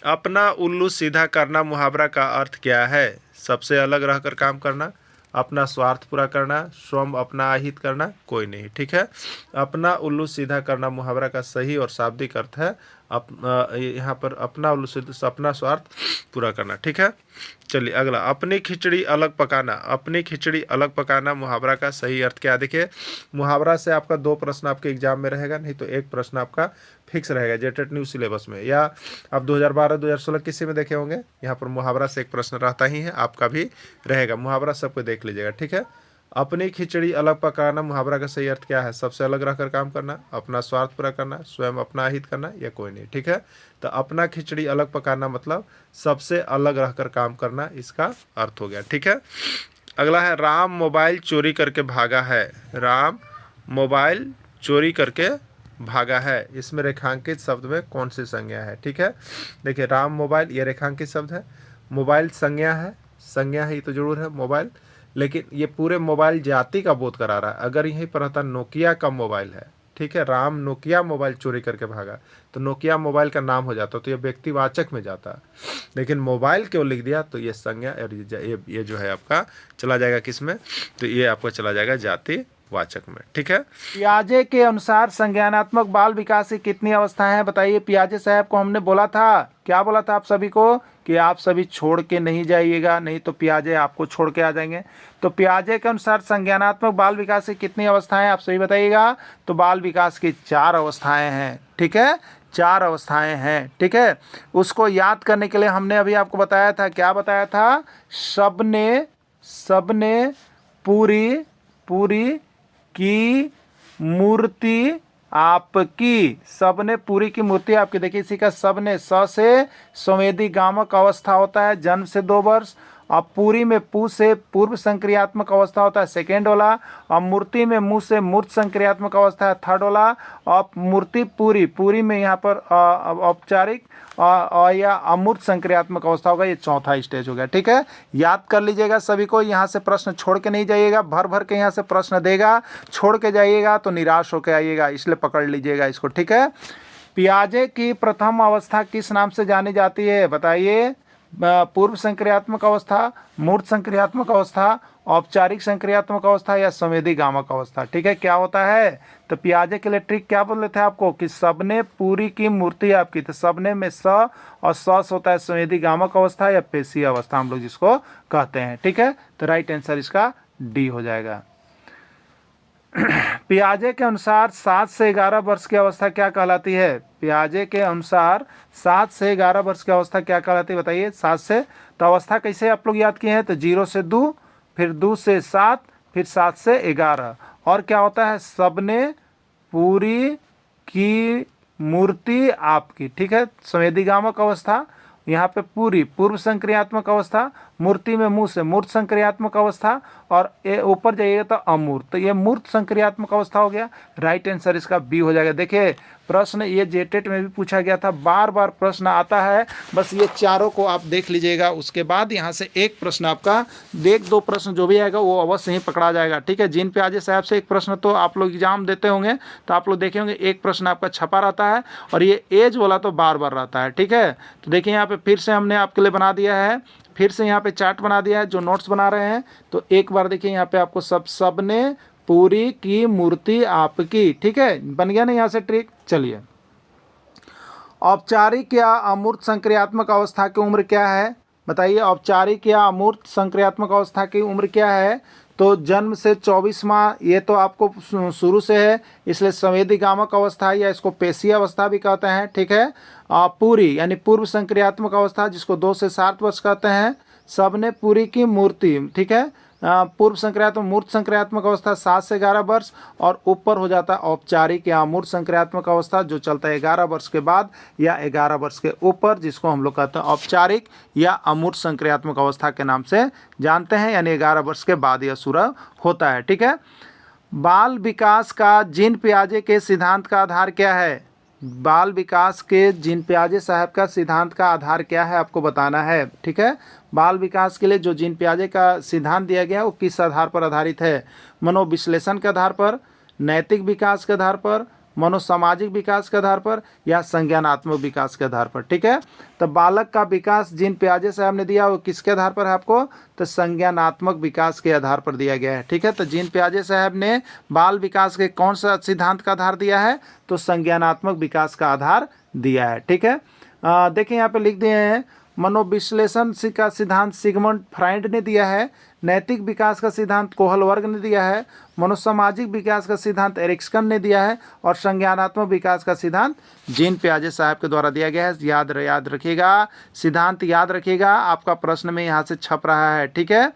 B: अपना उल्लू सीधा करना मुहावरा का अर्थ क्या है? सबसे अलग रहकर काम करना, अपना स्वार्थ पूरा करना, स्वयं अपना अहित करना, कोई नहीं। ठीक है, अपना उल्लू सीधा करना मुहावरा का सही और शाब्दिक अर्थ है यहाँ पर अपना उल्लू सीधा, अपना स्वार्थ पूरा करना। ठीक है, चलिए अगला, अपनी खिचड़ी अलग पकाना। अपनी खिचड़ी अलग पकाना मुहावरा का सही अर्थ क्या? देखिए मुहावरा से आपका 2 प्रश्न आपके एग्जाम में रहेगा, नहीं तो एक प्रश्न आपका फिक्स रहेगा जेटेट न्यू सिलेबस में, या आप 2012-2016 किसी में देखे होंगे, यहाँ पर मुहावरा से एक प्रश्न रहता ही है, आपका भी रहेगा। मुहावरा सबको देख लीजिएगा। ठीक है, अपनी खिचड़ी अलग पकाना मुहावरा का सही अर्थ क्या है? सबसे अलग रहकर काम करना, अपना स्वार्थ पूरा करना, स्वयं अपना अहित करना या कोई नहीं। ठीक है, तो अपना खिचड़ी अलग पकाना मतलब सबसे अलग रहकर काम करना, इसका अर्थ हो गया। ठीक है, अगला है राम मोबाइल चोरी करके भागा है। राम मोबाइल चोरी करके भागा है, इसमें रेखांकित शब्द में कौन सी संज्ञा है? ठीक है, देखिए राम मोबाइल ये रेखांकित शब्द है, मोबाइल संज्ञा है, संज्ञा है ये तो जरूर है मोबाइल, लेकिन ये पूरे मोबाइल जाति का बोध करा रहा है। अगर यहीं पर रहता नोकिया का मोबाइल है, ठीक है, राम नोकिया मोबाइल चोरी करके भागा, तो नोकिया मोबाइल का नाम हो जाता, तो ये व्यक्तिवाचक में जाता, लेकिन मोबाइल क्यों लिख दिया? तो ये संज्ञा और ये जो है आपका चला जाएगा किस में? तो ये आपका चला जाएगा जाति वाचक में। ठीक है,
A: पियाजे के अनुसार संज्ञानात्मक बाल विकास की कितनी अवस्थाएं हैं बताइए? पियाजे साहब को हमने बोला था, क्या बोला था आप सभी को, कि आप सभी छोड़ के नहीं जाइएगा, नहीं तो पियाजे आपको छोड़ के आ जाएंगे। तो पियाजे के अनुसार संज्ञानात्मक बाल विकास की कितनी अवस्थाएं आप सभी बताइएगा? तो बाल विकास की 4 अवस्थाएं हैं। ठीक है, 4 अवस्थाएं हैं। ठीक है, उसको याद करने के लिए हमने अभी आपको बताया था, क्या बताया था? सबने पूरी की मूर्ति आपकी, सबने पूरी की मूर्ति आपकी। देखिए इसी का सबने, स से संवेदी गामक अवस्था होता है जन्म से 2 वर्ष, और पूरी में पू से पूर्व संक्रियात्मक अवस्था होता है सेकेंड वाला, और मूर्ति में मुँह से मूर्त संक्रियात्मक अवस्था है थर्ड वाला, और मूर्ति पूरी में यहाँ पर औपचारिक या अमूर्त संक्रियात्मक अवस्था होगा, ये चौथा स्टेज हो गया। ठीक है, याद कर लीजिएगा सभी को, यहाँ से प्रश्न छोड़ के नहीं जाइएगा, भर के यहाँ से प्रश्न देगा, छोड़ के जाइएगा तो निराश होकर आइएगा, इसलिए पकड़ लीजिएगा इसको। ठीक है, पियाजे की प्रथम अवस्था किस नाम से जानी जाती है बताइए? पूर्व संक्रियात्मक अवस्था, मूर्त संक्रियात्मक अवस्था, औपचारिक संक्रियात्मक अवस्था या संवेदी गामक अवस्था। ठीक है, क्या होता है? तो पियाजे के लिए ट्रिक क्या बोले थे आपको कि सबने पूरी की मूर्ति आपकी, तो सबने में स और सस होता है संवेदी गामक अवस्था या पेशीय अवस्था हम लोग जिसको कहते हैं। ठीक है, तो राइट आंसर इसका डी हो जाएगा। पियाजे के अनुसार 7 से 11 वर्ष की अवस्था क्या कहलाती है? पियाजे के अनुसार 7 से 11 वर्ष की अवस्था क्या कहलाती है बताइए? 7 से, तो अवस्था कैसे आप लोग याद किए हैं? तो 0 से 2, फिर 2 से 7, फिर 7 से 11। और क्या होता है? सबने पूरी की मूर्ति आपकी। ठीक है, संवेदीगामक अवस्था, यहाँ पे पूरी पूर्व संक्रियात्मक अवस्था, मूर्ति में मुंह से मूर्त संक्रियात्मक अवस्था, और ये ऊपर जाइएगा तो अमूर्त, तो ये मूर्त संक्रियात्मक अवस्था हो गया। राइट आंसर इसका बी हो जाएगा। देखिए प्रश्न ये जेटेट में भी पूछा गया था, बार बार प्रश्न आता है, बस ये चारों को आप देख लीजिएगा, उसके बाद यहाँ से एक प्रश्न आपका, एक दो प्रश्न जो भी आएगा वो अवश्य ही पकड़ा जाएगा। ठीक है, जिन प्याजे साहब से एक प्रश्न तो आप लोग एग्जाम देते होंगे तो आप लोग देखे होंगे एक प्रश्न आपका छपा रहता है, और ये एज वाला तो बार बार रहता है। ठीक है, तो देखिए यहाँ पे फिर से हमने आपके लिए बना दिया है, फिर से यहाँ पे चार्ट बना दिया है जो नोट्स बना रहे हैं, तो एक बार देखिए यहाँ पे आपको सबने पूरी की मूर्ति आपकी। ठीक है, बन गया ना यहाँ से ट्रिक। चलिए, औपचारिक या अमूर्त संक्रियात्मक अवस्था की उम्र क्या है बताइए? औपचारिक या अमूर्त संक्रियात्मक अवस्था की उम्र क्या है? तो जन्म से 24 माह, ये तो आपको शुरू से है, इसलिए संवेदीगामक अवस्था या इसको पेशीय अवस्था भी कहते हैं। ठीक है, पूरी यानी पूर्व संक्रियात्मक अवस्था जिसको 2 से 7 वर्ष कहते हैं। सबने पूरी की मूर्ति। ठीक है, पूर्व संक्रियात्मक मूर्त संक्रियात्मक अवस्था 7 से 11 वर्ष, और ऊपर हो जाता है औपचारिक या अमूर्त संक्रियात्मक अवस्था जो चलता है 11 वर्ष के बाद या 11 वर्ष के ऊपर, जिसको हम लोग कहते हैं औपचारिक या अमूर्त संक्रियात्मक अवस्था के नाम से जानते हैं, यानी 11 वर्ष के बाद यह शुरू होता है। ठीक है, बाल विकास का जीन पियाजे के सिद्धांत का आधार क्या है? बाल विकास के जीन पियाजे साहब का सिद्धांत का आधार क्या है आपको बताना है। ठीक है, बाल विकास के लिए जो जीन पियाजे का सिद्धांत दिया गया है वो किस आधार पर आधारित है? मनोविश्लेषण के आधार पर, नैतिक विकास के आधार पर, मनोसामाजिक विकास के आधार पर, या संज्ञानात्मक विकास के आधार पर। ठीक है, तो बालक का विकास जीन पियाजे साहब ने दिया वो किसके आधार पर है आपको? तो संज्ञानात्मक विकास के आधार पर दिया गया है। ठीक है, तो जीन पियाजे साहब ने बाल विकास के कौन सा सिद्धांत का आधार दिया है? तो संज्ञानात्मक विकास का आधार दिया है। ठीक है, देखिए यहाँ पे लिख दिए हैं, मनोविश्लेषण का सिद्धांत सिगमंड फ्राइड ने दिया है, नैतिक विकास का सिद्धांत कोहलवर्ग ने दिया है, मनोसामाजिक विकास का सिद्धांत एरिक्सन ने दिया है, और संज्ञानात्मक विकास का सिद्धांत जीन पियाजे साहब के द्वारा दिया गया है। याद रखिएगा, सिद्धांत याद रखिएगा, आपका प्रश्न में यहाँ से छप रहा है। ठीक है,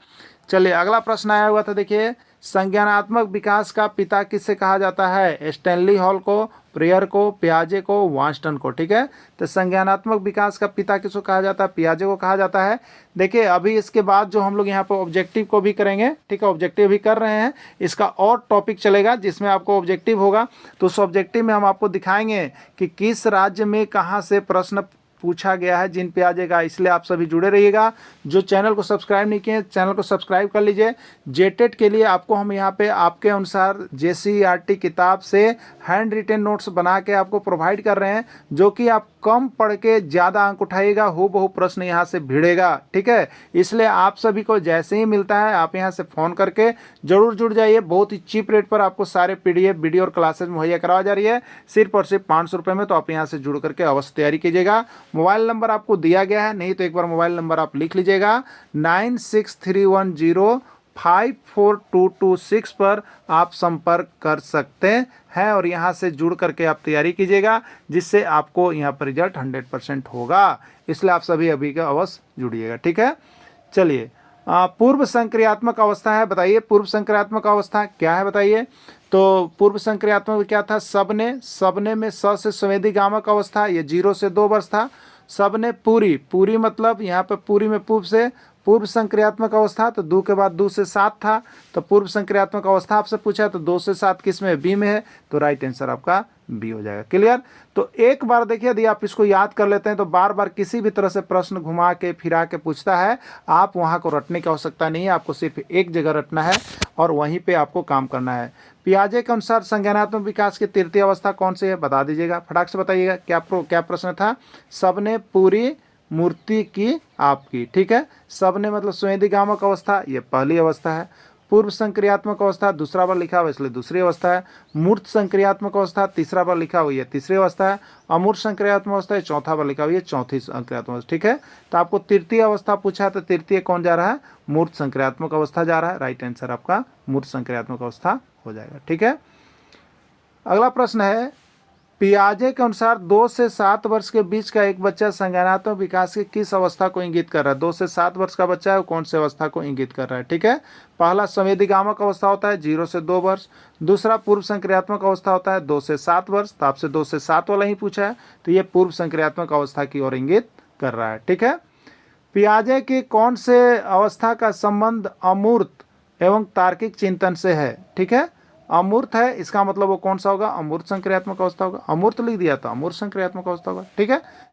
A: चलिए अगला प्रश्न आया हुआ था, देखिए संज्ञानात्मक विकास का पिता किससे कहा जाता है? स्टैनली हॉल को, प्रेयर को, पियाजे को, वांस्टन को। ठीक है, तो संज्ञानात्मक विकास का पिता किसको कहा जाता है? पियाजे को कहा जाता है। देखिए अभी इसके बाद जो हम लोग यहाँ पर ऑब्जेक्टिव को भी करेंगे, ठीक है, ऑब्जेक्टिव भी कर रहे हैं, इसका और टॉपिक चलेगा जिसमें आपको ऑब्जेक्टिव होगा, तो उस ऑब्जेक्टिव में हम आपको दिखाएंगे कि किस राज्य में कहाँ से प्रश्न पूछा गया है जीन पियाजे का। इसलिए आप सभी जुड़े रहिएगा। जो चैनल को सब्सक्राइब नहीं किए चैनल को सब्सक्राइब कर लीजिए। जेटेट के लिए आपको हम यहाँ पे आपके अनुसार JCERT किताब से हैंड रिटेन नोट्स बना के आपको प्रोवाइड कर रहे हैं, जो कि आप कम पढ़ के ज़्यादा अंक उठाइएगा, हूबहू प्रश्न यहाँ से भिड़ेगा। ठीक है, इसलिए आप सभी को जैसे ही मिलता है आप यहाँ से फ़ोन करके ज़रूर जुड़ जाइए। बहुत ही चीप रेट पर आपको सारे PDF वीडियो और क्लासेज मुहैया करवा जा रही है, सिर्फ और सिर्फ 500 रुपये में। तो आप यहाँ से जुड़ करके अवश्य तैयारी कीजिएगा। मोबाइल नंबर आपको दिया गया है, नहीं तो एक बार मोबाइल नंबर आप लिख लीजिएगा, 9631054226 पर आप संपर्क कर सकते हैं, और यहाँ से जुड़ करके आप तैयारी कीजिएगा, जिससे आपको यहाँ पर रिजल्ट 100% होगा। इसलिए आप सभी अभी का अवश्य जुड़िएगा। ठीक है, चलिए पूर्व संक्रियात्मक अवस्था है, बताइए पूर्व संक्रियात्मक अवस्था क्या है बताइए? तो पूर्व संक्रियात्मक क्या था? सबने में स से संवेदीगामक अवस्था, ये 0 से 2 वर्ष था। सबने पूरी मतलब यहाँ पे पूरी में पूर्व से पूर्व संक्रियात्मक अवस्था, तो 2 के बाद 2 से 7 था, तो पूर्व संक्रियात्मक अवस्था आपसे पूछा, तो 2 से 7 किस में? बी में है, तो राइट आंसर आपका बी हो जाएगा। क्लियर? तो एक बार देखिए, यदि आप इसको याद कर लेते हैं तो बार बार किसी भी तरह से प्रश्न घुमा के फिरा के पूछता है, आप वहाँ को रटने की आवश्यकता नहीं है, आपको सिर्फ एक जगह रटना है और वहीं पे आपको काम करना है। पियाजे के अनुसार संज्ञानात्मक विकास की तृतीय अवस्था कौन सी है? बता दीजिएगा, फटाक से बताइएगा। क्या प्रश्न था? सबने पूरी मूर्ति की आपकी, ठीक है। सबने मतलब स्वेदिगामक अवस्था, ये पहली अवस्था है। पूर्व संक्रियात्मक अवस्था दूसरा बार लिखा हुआ इसलिए दूसरी अवस्था है। मूर्त संक्रियात्मक अवस्था तीसरा बार लिखा हुआ है तीसरी अवस्था है। अमूर्त संक्रियात्मक अवस्था है चौथा बार लिखा हुआ है चौथी संक्रियात्मक अवस्था, ठीक है। तो आपको तृतीय अवस्था पूछा है तो तृतीय कौन जा रहा है? मूर्त संक्रियात्मक अवस्था जा रहा है। राइट आंसर आपका मूर्त संक्रियात्मक अवस्था हो जाएगा, ठीक है। अगला प्रश्न है, पियाजे के अनुसार 2 से 7 वर्ष के बीच का एक बच्चा संज्ञानात्मक विकास की किस अवस्था को इंगित कर रहा है? 2 से 7 वर्ष का बच्चा है वो कौन सी अवस्था को इंगित कर रहा है, ठीक है। पहला संवेदीगामक अवस्था होता है 0 से 2 वर्ष। दूसरा पूर्व संक्रियात्मक अवस्था होता है 2 से 7 वर्ष। तो आपसे 2 से 7 वाला ही पूछा है, तो ये पूर्व संक्रियात्मक अवस्था की ओर इंगित कर रहा है, ठीक है। पियाजे के कौन से अवस्था का संबंध अमूर्त एवं तार्किक चिंतन से है, ठीक है। अमूर्त है इसका मतलब वो कौन सा होगा? अमूर्त संक्रियात्मक अवस्था होगा। अमूर्त लिख दिया तो अमूर्त संक्रियात्मक अवस्था होगा, ठीक है।